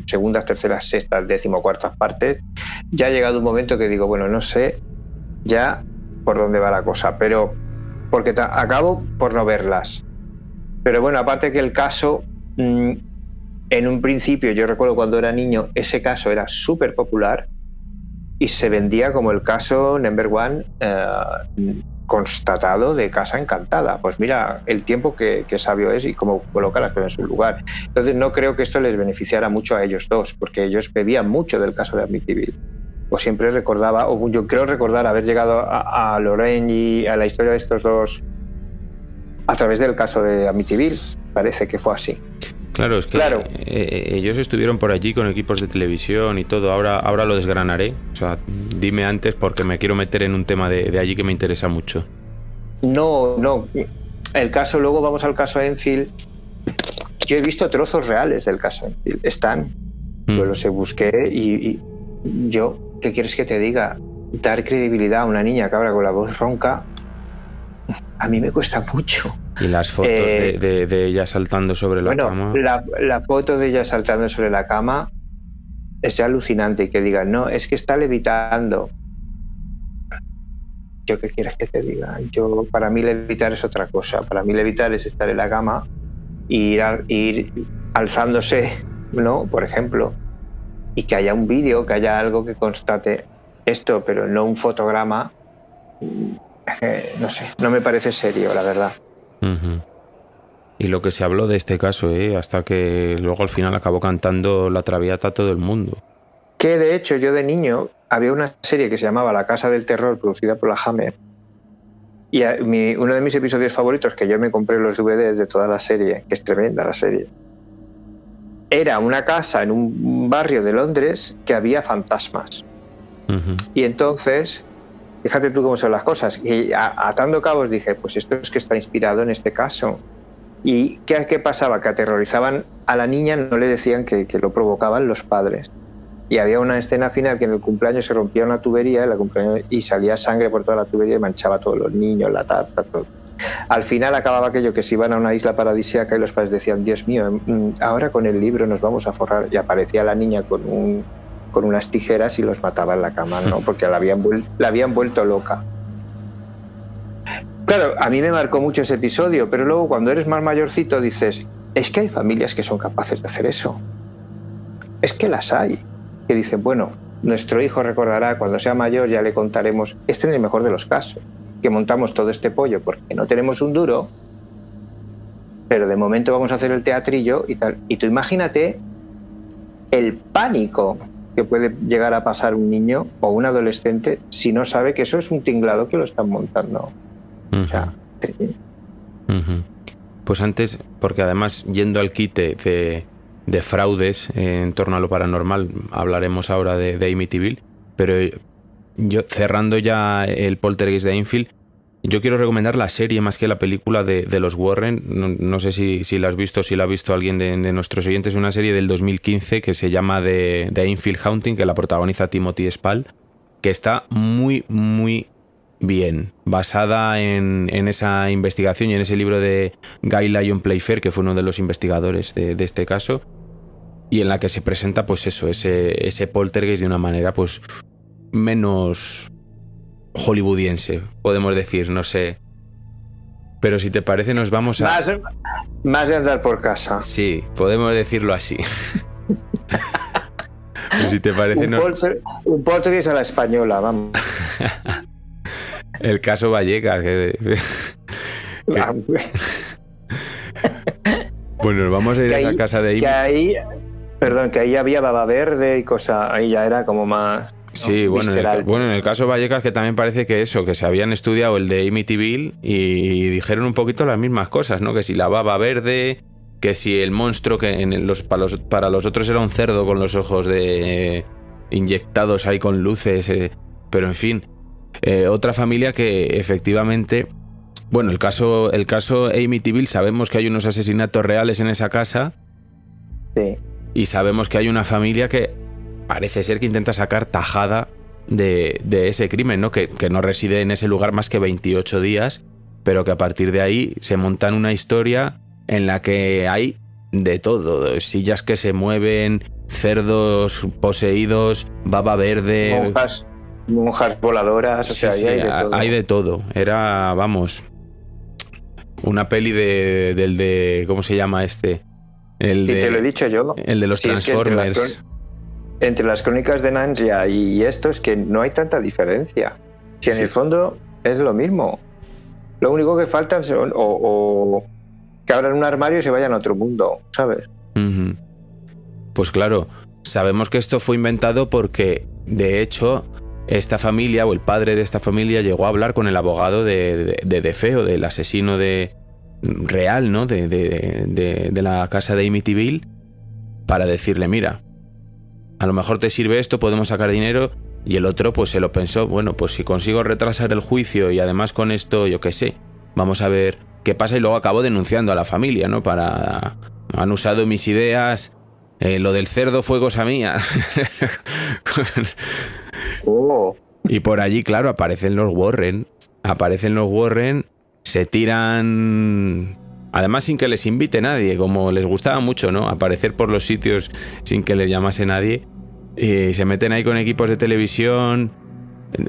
segundas, terceras, sextas, 14ª partes. Ya ha llegado un momento que digo, bueno, no sé ya por dónde va la cosa, pero porque acabo por no verlas. Pero bueno, aparte que el caso, en un principio, yo recuerdo cuando era niño, ese caso era súper popular y se vendía como el caso number one constatado de casa encantada. Pues mira el tiempo que sabio es y cómo coloca las cosas en su lugar. Entonces no creo que esto les beneficiara mucho a ellos dos, porque ellos bebían mucho del caso de Amityville. O siempre recordaba, o yo creo recordar haber llegado a Lorraine y a la historia de estos dos a través del caso de Amityville. Parece que fue así. Claro, es que ellos estuvieron por allí con equipos de televisión y todo. Ahora lo desgranaré. O sea, dime antes porque me quiero meter en un tema de allí que me interesa mucho. No. El caso, luego vamos al caso Enfield. Yo he visto trozos reales del caso Enfield. Están. Yo los busqué y yo, ¿qué quieres que te diga? Dar credibilidad a una niña que habla con la voz ronca, a mí me cuesta mucho. Y las fotos de ella saltando sobre la cama. La foto de ella saltando sobre la cama es alucinante, y que digan, no, es que está levitando. ¿Yo qué quieres que te diga? Para mí levitar es otra cosa. Para mí levitar es estar en la cama e ir alzándose, ¿no? Por ejemplo, y que haya un vídeo, que haya algo que constate esto, pero no un fotograma. No sé, no me parece serio, la verdad. Y lo que se habló de este caso, hasta que luego al final acabó cantando la Traviata a todo el mundo. Que de hecho yo de niño había una serie que se llamaba La Casa del Terror, producida por la Hammer, y uno de mis episodios favoritos, que yo me compré los DVDs de toda la serie, que es tremenda la serie, era una casa en un barrio de Londres que había fantasmas. Y entonces, fíjate tú cómo son las cosas. Y atando cabos dije, pues esto es que está inspirado en este caso. ¿Y qué pasaba? Que aterrorizaban a la niña, no le decían que lo provocaban los padres. Y había una escena final que en el cumpleaños se rompía una tubería y salía sangre por toda la tubería y manchaba a todos los niños, la tarta, todo. Al final acababa aquello que se iban a una isla paradisíaca y los padres decían, Dios mío, ahora con el libro nos vamos a forrar. Y aparecía la niña con unas tijeras y los mataba en la cama, ¿no? Porque la habían vuelto loca. Claro, a mí me marcó mucho ese episodio, pero luego cuando eres más mayorcito dices, Es que hay familias que son capaces de hacer eso. Es que las hay. Que dicen, bueno, nuestro hijo recordará, cuando sea mayor ya le contaremos. Este es el mejor de los casos. Que montamos todo este pollo porque no tenemos un duro, pero de momento vamos a hacer el teatrillo y tal. Y tú imagínate el pánico que puede llegar a pasar un niño o un adolescente si no sabe que eso es un tinglado que lo están montando. O sea, pues antes, porque además yendo al quite de fraudes en torno a lo paranormal, hablaremos ahora de Amityville, pero yo cerrando ya el Poltergeist de Enfield, yo quiero recomendar la serie más que la película de los Warren. No sé si la has visto, si la ha visto alguien de nuestros oyentes. Una serie del 2015 que se llama The Enfield Haunting, que la protagoniza Timothy Spall, que está muy, muy bien, basada en esa investigación y en ese libro de Guy Lyon Playfair, que fue uno de los investigadores de este caso, y en la que se presenta pues eso, ese poltergeist de una manera pues menos hollywoodiense, podemos decir, no sé. Pero si te parece nos vamos a... Más de andar por casa. Sí, podemos decirlo así. Pues si te parece... Un poltergeist a la española, vamos. El caso Vallecas. Bueno, nos vamos a ir a la casa de ahí. Que ahí había baba verde y cosa. Ahí ya era como más. Sí, ¿no? Bueno, en el caso Vallecas, que también parece que se habían estudiado el de Amityville y dijeron un poquito las mismas cosas, ¿no? Que si la baba verde, que si el monstruo, que para los otros era un cerdo con los ojos inyectados ahí con luces, pero en fin. Otra familia que efectivamente, bueno, el caso Amityville, sabemos que hay unos asesinatos reales en esa casa. Sí. Y sabemos que hay una familia que parece ser que intenta sacar tajada de ese crimen, ¿no? Que no reside en ese lugar más que 28 días, pero que a partir de ahí se montan una historia en la que hay de todo, sillas que se mueven, cerdos poseídos, baba verde, monjas voladoras, o sea, sí, hay de todo. Era, vamos, una peli del ¿cómo se llama este? Te lo he dicho yo. El de los Transformers. Es que entre las crónicas de Narnia y esto es que no hay tanta diferencia. Si en el fondo es lo mismo. Lo único que falta es o que abran un armario y se vayan a otro mundo, ¿sabes? Pues claro, sabemos que esto fue inventado porque, de hecho, esta familia o el padre de esta familia llegó a hablar con el abogado de Defeo, del asesino real, ¿no? de la casa de Amityville, para decirle, mira, a lo mejor te sirve esto, podemos sacar dinero. Y el otro pues se lo pensó, bueno, pues si consigo retrasar el juicio y además con esto, yo qué sé, vamos a ver qué pasa. Y luego acabó denunciando a la familia, ¿no? Han usado mis ideas, lo del cerdo fue cosa mía. Y por allí, claro, aparecen los Warren, se tiran, además sin que les invite nadie, como les gustaba mucho, ¿no? Aparecer por los sitios sin que les llamase nadie. Y se meten ahí con equipos de televisión,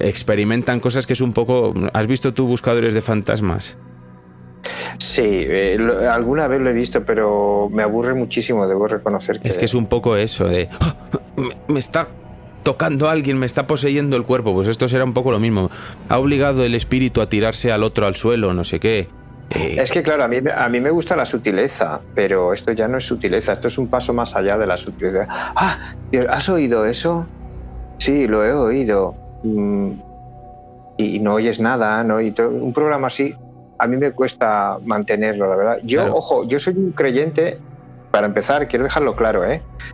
experimentan cosas que es un poco... ¿Has visto tú Buscadores de Fantasmas? Sí, alguna vez lo he visto, pero me aburre muchísimo, debo reconocer que... Es que es un poco eso de... ¡Oh! Me está tocando alguien, me está poseyendo el cuerpo. Pues esto será un poco lo mismo. Ha obligado el espíritu a tirarse al otro al suelo, no sé qué. Es que claro, a mí me gusta la sutileza, pero esto ya no es sutileza, esto es un paso más allá de la sutileza. ¡Ah! ¿Has oído eso? Sí, lo he oído. Y no oyes nada, ¿no? Y un programa así, a mí me cuesta mantenerlo, la verdad. Yo, claro. Ojo, yo soy un creyente, para empezar, quiero dejarlo claro,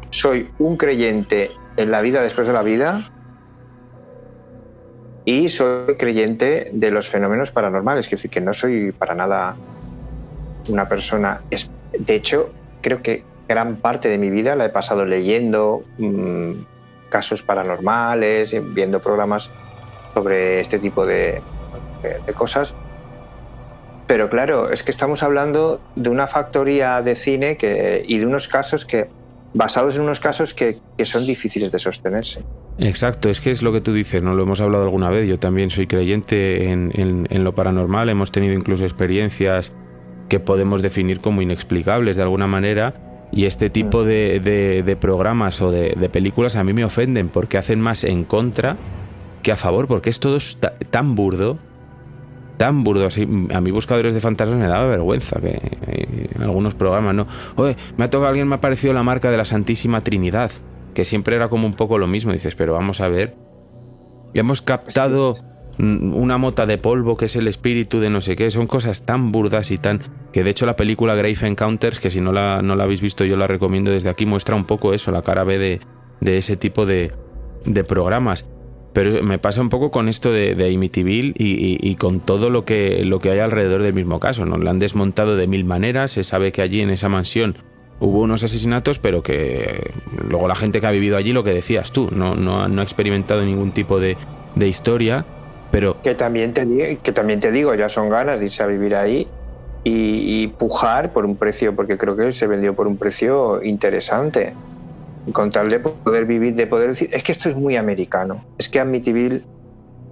soy un creyente en la vida después de la vida. Y soy creyente de los fenómenos paranormales, quiero decir que no soy para nada una persona... De hecho, creo que gran parte de mi vida la he pasado leyendo casos paranormales, viendo programas sobre este tipo de cosas. Pero claro, es que estamos hablando de una factoría de cine y de unos casos basados en unos casos que son difíciles de sostenerse. Exacto, es que es lo que tú dices, ¿no? Lo hemos hablado alguna vez, yo también soy creyente en lo paranormal, hemos tenido incluso experiencias que podemos definir como inexplicables de alguna manera. Y este tipo de programas o de películas a mí me ofenden porque hacen más en contra que a favor, porque es todo tan burdo, así. A mí Buscadores de Fantasmas me daba vergüenza que en algunos programas, ¿no? Oye, alguien me ha parecido la marca de la Santísima Trinidad, que siempre era como un poco lo mismo. Dices, pero vamos a ver, ya hemos captado una mota de polvo que es el espíritu de no sé qué. Son cosas tan burdas y tan... que de hecho la película Grave Encounters, que si no la habéis visto yo la recomiendo desde aquí, muestra un poco eso, la cara B de ese tipo de programas. Pero me pasa un poco con esto de Amityville y con todo lo que hay alrededor del mismo caso, ¿no? La han desmontado de mil maneras. Se sabe que allí en esa mansión hubo unos asesinatos, pero que luego la gente que ha vivido allí, lo que decías tú, no ha experimentado ningún tipo de historia. Pero que también te digo, ya son ganas de irse a vivir ahí y pujar por un precio, porque creo que se vendió por un precio interesante, con tal de poder vivir, de poder decir, es que esto es muy americano. Es que Amityville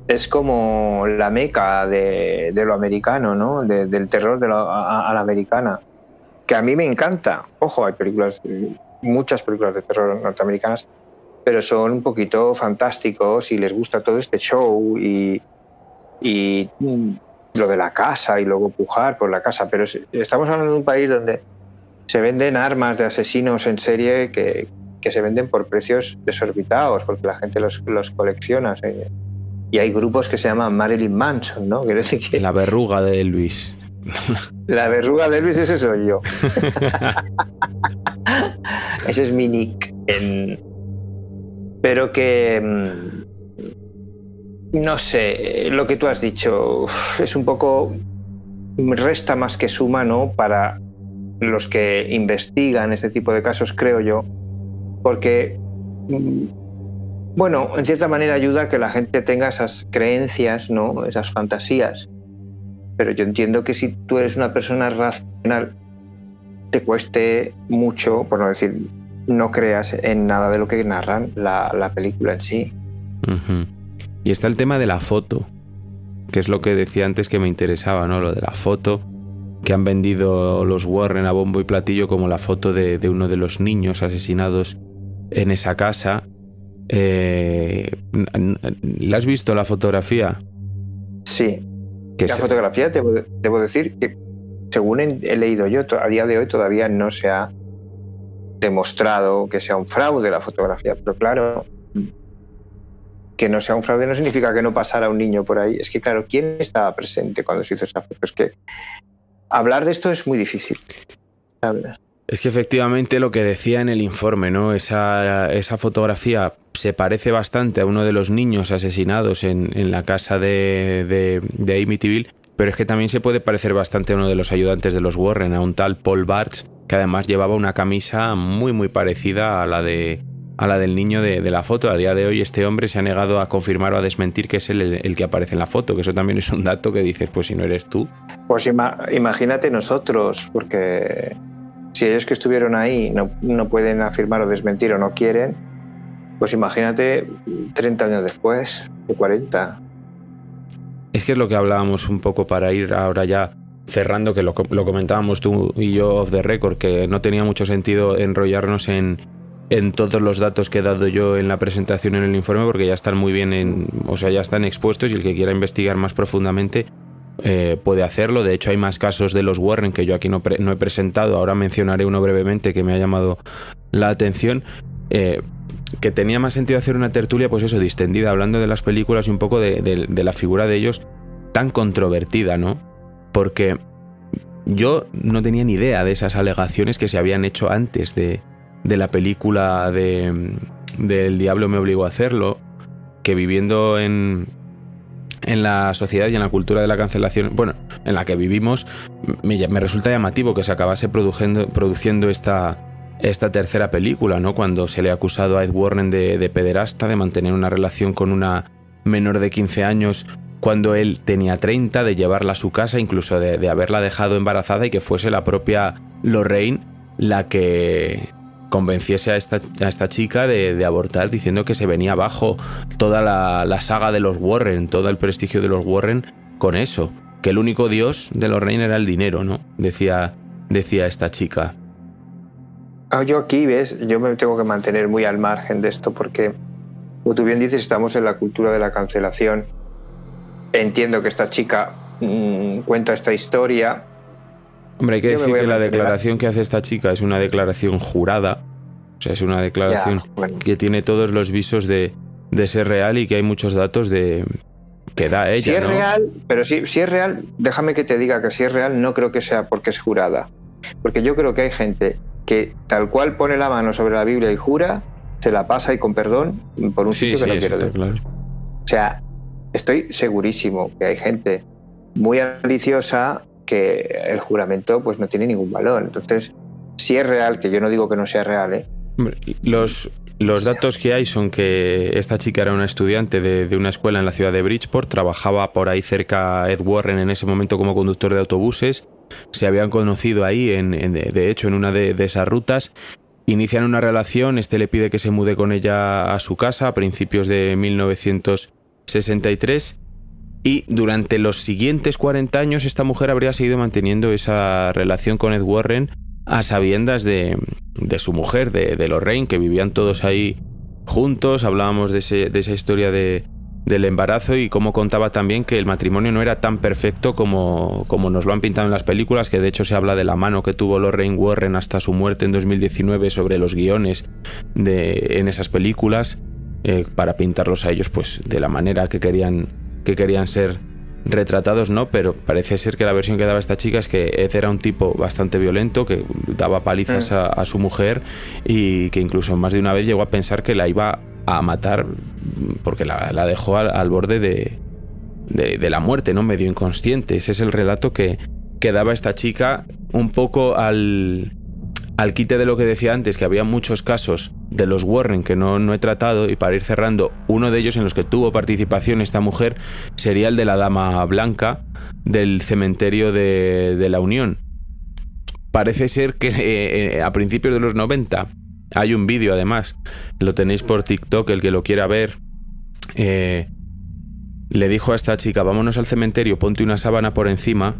es como la meca de lo americano, ¿no? Del terror a la americana, que a mí me encanta. Ojo, hay muchas películas de terror norteamericanas, pero son un poquito fantásticos y les gusta todo este show y lo de la casa y luego pujar por la casa. Pero estamos hablando de un país donde se venden armas de asesinos en serie que se venden por precios desorbitados, porque la gente los colecciona. Y hay grupos que se llaman Marilyn Manson, ¿no? Quiero decir que... La verruga de Elvis. La verruga de Elvis, ese soy yo. Ese es mi nick. Pero que... no sé, lo que tú has dicho es un poco... resta más que suma, ¿no? Para los que investigan este tipo de casos, creo yo. Porque, bueno, en cierta manera ayuda a que la gente tenga esas creencias, ¿no? Esas fantasías. Pero yo entiendo que si tú eres una persona racional, te cueste mucho, por no decir, no creas en nada de lo que narran la película en sí. Uh-huh. Y está el tema de la foto, que es lo que decía antes que me interesaba, ¿no? Lo de la foto, que han vendido los Warren a bombo y platillo como la foto de uno de los niños asesinados en esa casa. ¿La has visto la fotografía? Sí. La fotografía, debo decir que, según he leído yo, a día de hoy todavía no se ha demostrado que sea un fraude la fotografía. Pero claro, que no sea un fraude no significa que no pasara un niño por ahí. Es que, claro, ¿quién estaba presente cuando se hizo esa foto? Es que hablar de esto es muy difícil, ¿sabes? Es que efectivamente lo que decía en el informe, ¿no? Esa fotografía se parece bastante a uno de los niños asesinados en la casa de Amityville, pero es que también se puede parecer bastante a uno de los ayudantes de los Warren, a un tal Paul Bartz, que además llevaba una camisa muy muy parecida a la del niño de la foto. A día de hoy este hombre se ha negado a confirmar o a desmentir que es el que aparece en la foto, que eso también es un dato que dices, pues si no eres tú. Pues imagínate nosotros, porque... si ellos que estuvieron ahí no pueden afirmar o desmentir o no quieren, pues imagínate 30 años después, o 40. Es que es lo que hablábamos un poco para ir ahora ya cerrando, que lo comentábamos tú y yo off the record, que no tenía mucho sentido enrollarnos en todos los datos que he dado yo en la presentación en el informe, porque ya están muy bien, ya están expuestos y el que quiera investigar más profundamente puede hacerlo. De hecho hay más casos de los Warren que yo aquí no he presentado. Ahora mencionaré uno brevemente que me ha llamado la atención, que tenía más sentido hacer una tertulia, pues eso, distendida, hablando de las películas y un poco de la figura de ellos tan controvertida, ¿no? Porque yo no tenía ni idea de esas alegaciones que se habían hecho antes de la película del Diablo me obligó a hacerlo, que viviendo en la sociedad y en la cultura de la cancelación, bueno, en la que vivimos, me resulta llamativo que se acabase produciendo esta tercera película, ¿no? Cuando se le ha acusado a Ed Warren de pederasta, de mantener una relación con una menor de 15 años cuando él tenía 30, de llevarla a su casa, incluso de haberla dejado embarazada y que fuese la propia Lorraine la que convenciese a esta chica de abortar, diciendo que se venía abajo toda la saga de los Warren, todo el prestigio de los Warren con eso. que el único dios de Lorraine era el dinero, ¿no? Decía esta chica. Yo aquí, ¿ves? Yo me tengo que mantener muy al margen de esto porque, como tú bien dices, estamos en la cultura de la cancelación. Entiendo que esta chica cuenta esta historia. Hombre, hay que decir que la declaración que hace esta chica es una declaración jurada. O sea, es una declaración que tiene todos los visos de ser real y que hay muchos datos que da ella, si es ¿no? real, pero si es real, déjame que te diga que si es real, no creo que sea porque es jurada. Porque yo creo que hay gente que tal cual pone la mano sobre la Biblia y jura, se la pasa y con perdón por un sitio que no quiere decir. Claro. O sea, estoy segurísimo que hay gente muy ambiciosa que el juramento pues no tiene ningún valor. Entonces, si es real, que yo no digo que no sea real, ¿eh? Los datos que hay son que esta chica era una estudiante de una escuela en la ciudad de Bridgeport, trabajaba por ahí cerca Ed Warren en ese momento como conductor de autobuses, se habían conocido ahí, de hecho, en una de esas rutas, inician una relación, le pide que se mude con ella a su casa a principios de 1963 y durante los siguientes 40 años esta mujer habría seguido manteniendo esa relación con Ed Warren a sabiendas de su mujer, de Lorraine, que vivían todos ahí juntos. Hablábamos de esa historia del embarazo y cómo contaba también que el matrimonio no era tan perfecto como nos lo han pintado en las películas, que de hecho se habla de la mano que tuvo Lorraine Warren hasta su muerte en 2019 sobre los guiones en esas películas, para pintarlos a ellos pues de la manera que querían ser retratados, ¿no? Pero parece ser que la versión que daba esta chica es que Ed era un tipo bastante violento, que daba palizas a su mujer y que incluso más de una vez llegó a pensar que la iba a matar porque la dejó al borde de la muerte, ¿no? Medio inconsciente. Ese es el relato que daba esta chica, un poco al quite de lo que decía antes, que había muchos casos de los Warren que no he tratado, y para ir cerrando, uno de ellos en los que tuvo participación esta mujer sería el de la Dama Blanca del cementerio de la Unión. Parece ser que a principios de los 90 hay un vídeo, además, lo tenéis por TikTok, el que lo quiera ver, le dijo a esta chica: vámonos al cementerio, ponte una sábana por encima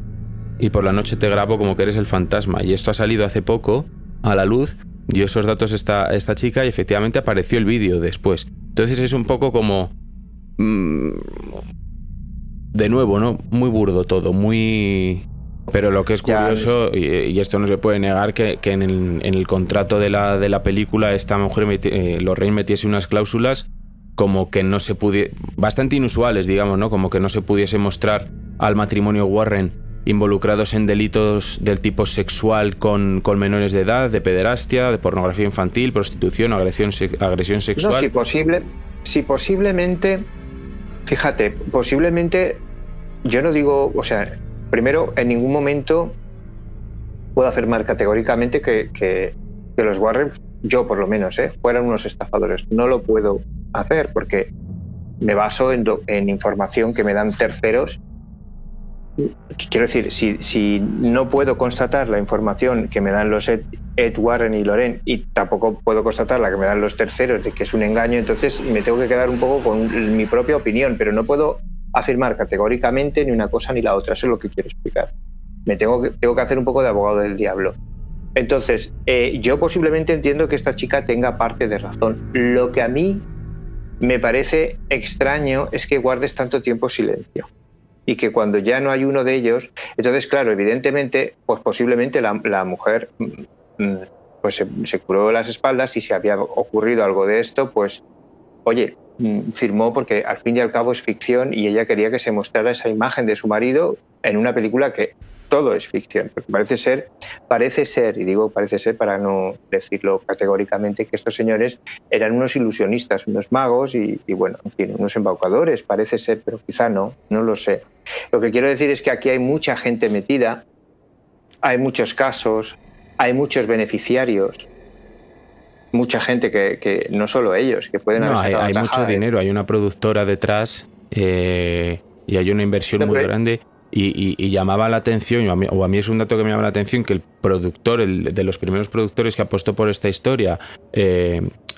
y por la noche te grabo como que eres el fantasma. Y esto ha salido hace poco a la luz, dio esos datos esta chica y efectivamente apareció el vídeo después. Entonces es un poco como de nuevo, ¿no? Muy burdo todo, muy... Pero lo que es curioso, y esto no se puede negar, que en el contrato de la película esta mujer, Lorraine, metiese unas cláusulas como que no se pudiese, bastante inusuales, digamos, ¿no? Como que no se pudiese mostrar al matrimonio Warren involucrados en delitos del tipo sexual con menores de edad, de pederastia, de pornografía infantil, prostitución, agresión sexual. No, si posiblemente, fíjate, posiblemente, yo no digo, o sea, primero, en ningún momento puedo afirmar categóricamente que los Warren, yo por lo menos, fueran unos estafadores. No lo puedo hacer porque me baso en información que me dan terceros. Quiero decir, si no puedo constatar la información que me dan los Ed Warren y Lorraine, y tampoco puedo constatar la que me dan los terceros de que es un engaño, entonces me tengo que quedar un poco con mi propia opinión, pero no puedo afirmar categóricamente ni una cosa ni la otra. Eso es lo que quiero explicar. Tengo que hacer un poco de abogado del diablo. Entonces, yo posiblemente entiendo que esta chica tenga parte de razón. Lo que a mí me parece extraño es que guardes tanto tiempo silencio y que cuando ya no hay uno de ellos, entonces claro, evidentemente, pues posiblemente la mujer pues se curó las espaldas, y si había ocurrido algo de esto, pues oye, firmó, porque al fin y al cabo es ficción y ella quería que se mostrara esa imagen de su marido en una película que todo es ficción, porque parece ser, y digo parece ser para no decirlo categóricamente, que estos señores eran unos ilusionistas, unos magos y bueno, en fin, unos embaucadores, parece ser, pero quizá no lo sé. Lo que quiero decir es que aquí hay mucha gente metida, hay muchos casos, hay muchos beneficiarios, mucha gente que no solo ellos, que pueden haber hay mucho dinero, hay una productora detrás y hay una inversión muy grande. Y llamaba la atención, o a mí es un dato que me llama la atención, que el productor, el de los primeros productores que apostó por esta historia,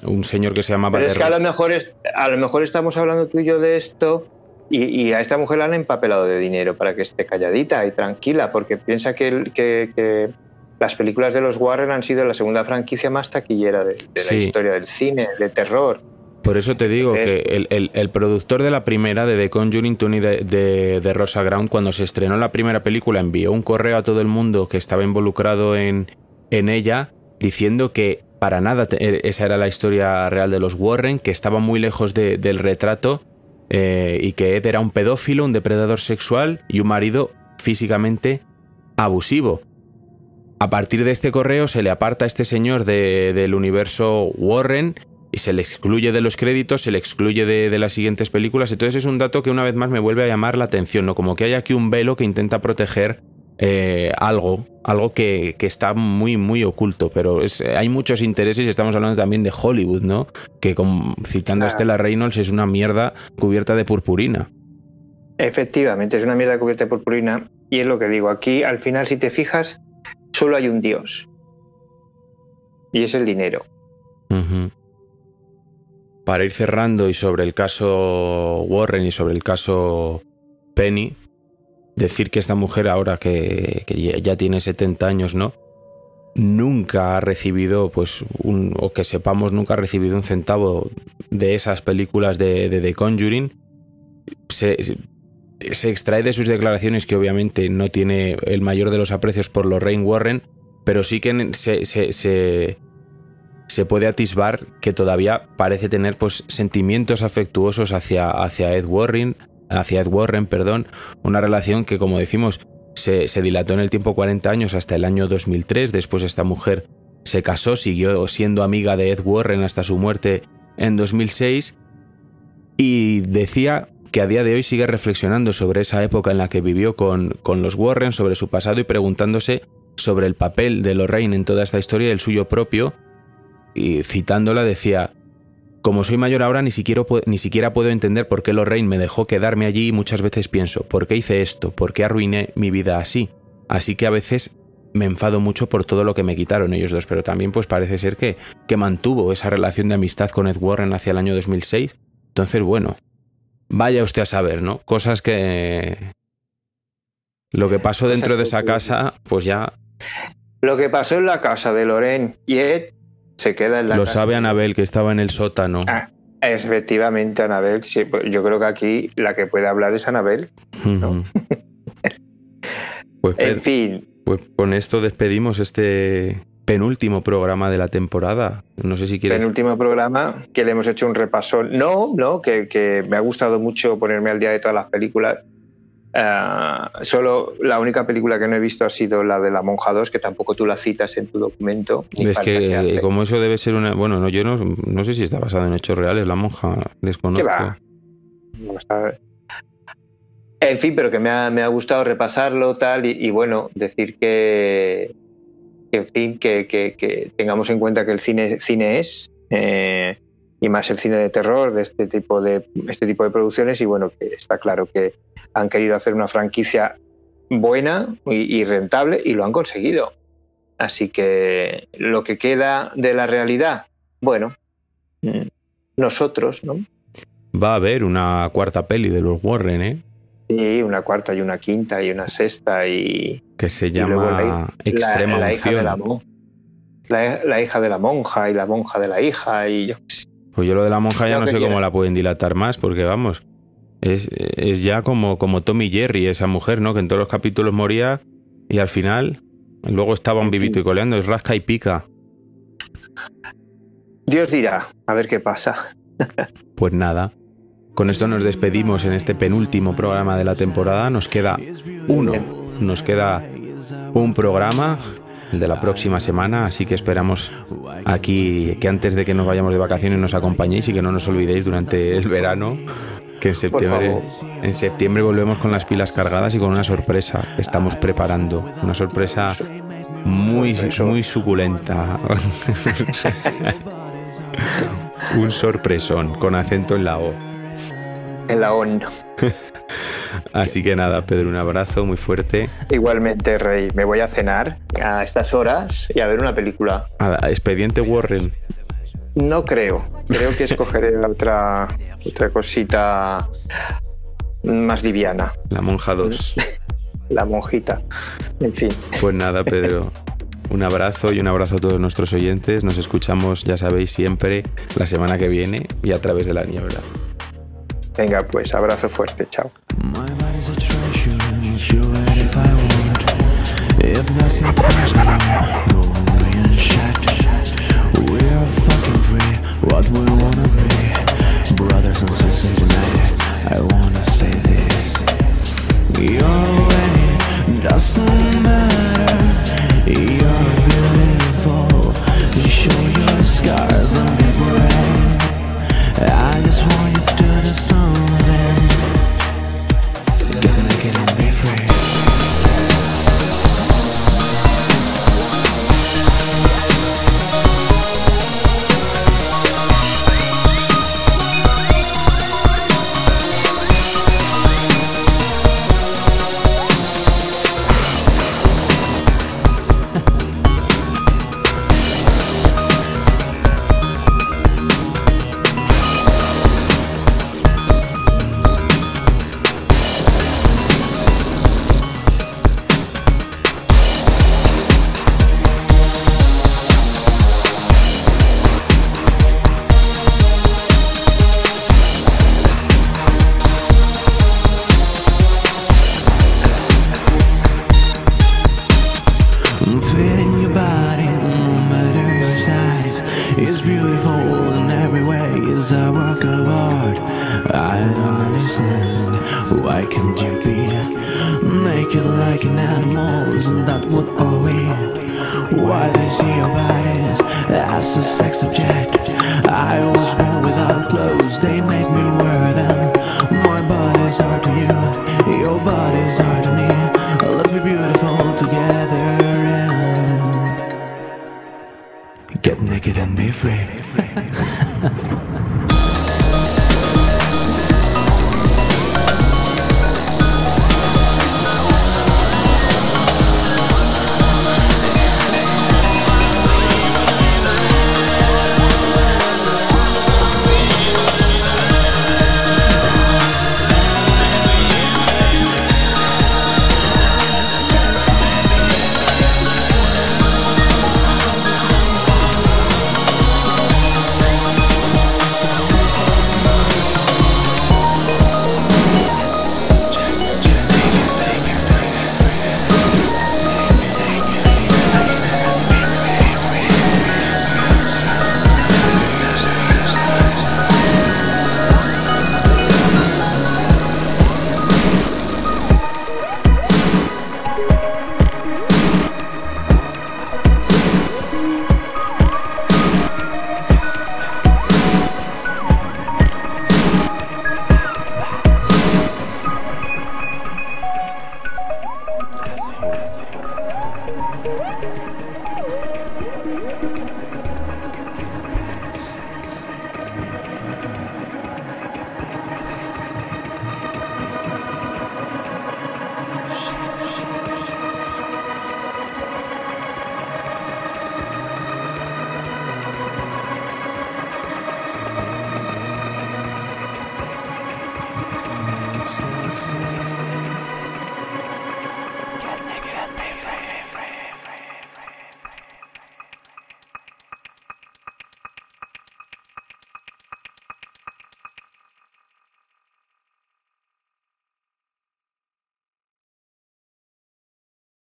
un señor que se llamaba... Pero es que a lo mejor estamos hablando tú y yo de esto Y a esta mujer la han empapelado de dinero para que esté calladita y tranquila, porque piensa que las películas de los Warren han sido la segunda franquicia más taquillera de la historia del cine, de terror. Por eso te digo que el productor de la primera, de The Conjuring, Tony de Rosa Ground, cuando se estrenó la primera película, envió un correo a todo el mundo que estaba involucrado en ella, diciendo que para nada esa era la historia real de los Warren, que estaba muy lejos del retrato, y que Ed era un pedófilo, un depredador sexual y un marido físicamente abusivo. A partir de este correo se le aparta a este señor del universo Warren y se le excluye de los créditos, se le excluye de las siguientes películas. Entonces es un dato que una vez más me vuelve a llamar la atención, ¿no? Como que hay aquí un velo que intenta proteger algo que está muy, muy oculto, pero hay muchos intereses y estamos hablando también de Hollywood, ¿no? Que citando a Stella Reynolds, es una mierda cubierta de purpurina. Efectivamente, es una mierda cubierta de purpurina, y es lo que digo, aquí al final, si te fijas, solo hay un dios, y es el dinero. Uh-huh. Para ir cerrando, y sobre el caso Warren y sobre el caso Penny, decir que esta mujer, ahora que ya tiene 70 años, ¿no?, nunca ha recibido, pues, o que sepamos, nunca ha recibido un centavo de esas películas de The Conjuring. Se extrae de sus declaraciones que obviamente no tiene el mayor de los aprecios por Lorraine Warren, pero sí que se puede atisbar que todavía parece tener, pues, sentimientos afectuosos hacia Ed Warren, una relación que, como decimos, se dilató en el tiempo 40 años hasta el año 2003. Después esta mujer se casó, siguió siendo amiga de Ed Warren hasta su muerte en 2006, y decía que a día de hoy sigue reflexionando sobre esa época en la que vivió con los Warren, sobre su pasado, y preguntándose sobre el papel de Lorraine en toda esta historia y el suyo propio. Y citándola decía: como soy mayor ahora, ni siquiera puedo entender por qué Lorraine me dejó quedarme allí, y muchas veces pienso, ¿por qué hice esto? ¿Por qué arruiné mi vida así? Así que a veces me enfado mucho por todo lo que me quitaron ellos dos, pero también pues parece ser que mantuvo esa relación de amistad con Ed Warren hacia el año 2006. Entonces, bueno, vaya usted a saber, ¿no? Cosas que... Lo que pasó dentro de esa casa, pues ya... Lo que pasó en la casa de Lorraine y Ed se queda en la casa. Lo sabe Anabel, que estaba en el sótano. Efectivamente, Anabel. Sí, yo creo que aquí la que puede hablar es Anabel, ¿no? Pues, en fin. Pues con esto despedimos este penúltimo programa de la temporada. No sé si quieres... Penúltimo programa, que le hemos hecho un repaso. Que me ha gustado mucho ponerme al día de todas las películas. Solo la única película que no he visto ha sido la de La Monja 2, que tampoco tú la citas en tu documento. Es que como eso debe ser una... Bueno, no, yo no sé si está basado en hechos reales, La Monja, desconozco. ¿Qué va? No está... En fin, pero que me ha gustado repasarlo, tal, y bueno, decir que en fin, que tengamos en cuenta que el cine es... y más el cine de terror, de este tipo de producciones, y bueno, que está claro que han querido hacer una franquicia buena y rentable, y lo han conseguido. Así que lo que queda de la realidad, bueno, nosotros, ¿no? Va a haber una cuarta peli de los Warren, ¿eh? Sí, una cuarta y una quinta y una sexta, y que se llama Extrema Unción. La hija de la monja y la monja de la hija, y yo qué sé. Pues yo lo de la monja ya no sé cómo la pueden dilatar más, porque vamos, es ya como Tom y Jerry, esa mujer, ¿no? Que en todos los capítulos moría y al final luego estaban vivito y coleando, es rasca y pica. Dios dirá, a ver qué pasa. Pues nada, con esto nos despedimos en este penúltimo programa de la temporada. Nos queda un programa, el de la próxima semana, así que esperamos aquí que antes de que nos vayamos de vacaciones nos acompañéis y que no nos olvidéis durante el verano, que en septiembre volvemos con las pilas cargadas y con una sorpresa que estamos preparando, una sorpresa muy suculenta. Un sorpresón con acento en la O. En la ON. Así que nada, Pedro, un abrazo muy fuerte. Igualmente, Rey. Me voy a cenar a estas horas y a ver una película. Expediente Warren. No creo. Creo que escogeré otra cosita. más liviana. La monja 2. La monjita. En fin. Pues nada, Pedro. Un abrazo y un abrazo a todos nuestros oyentes. Nos escuchamos, ya sabéis, siempre la semana que viene y a través de la niebla. Venga, pues abrazo fuerte. Chao. Brothers and sisters tonight, I wanna say this. Your way doesn't matter. You're beautiful. You show your scars and be brave. I just want you to do something. Get naked and be free. Fitting your body, no matter your size, is beautiful in every way. It's a work of art. I don't understand. Why can't you be naked like an animal? Isn't that what are we? Why do you see your bodies as a sex object? I was born without clothes. They made me wear them. My body's hard to you. Your body's hard to me. Let's be beautiful.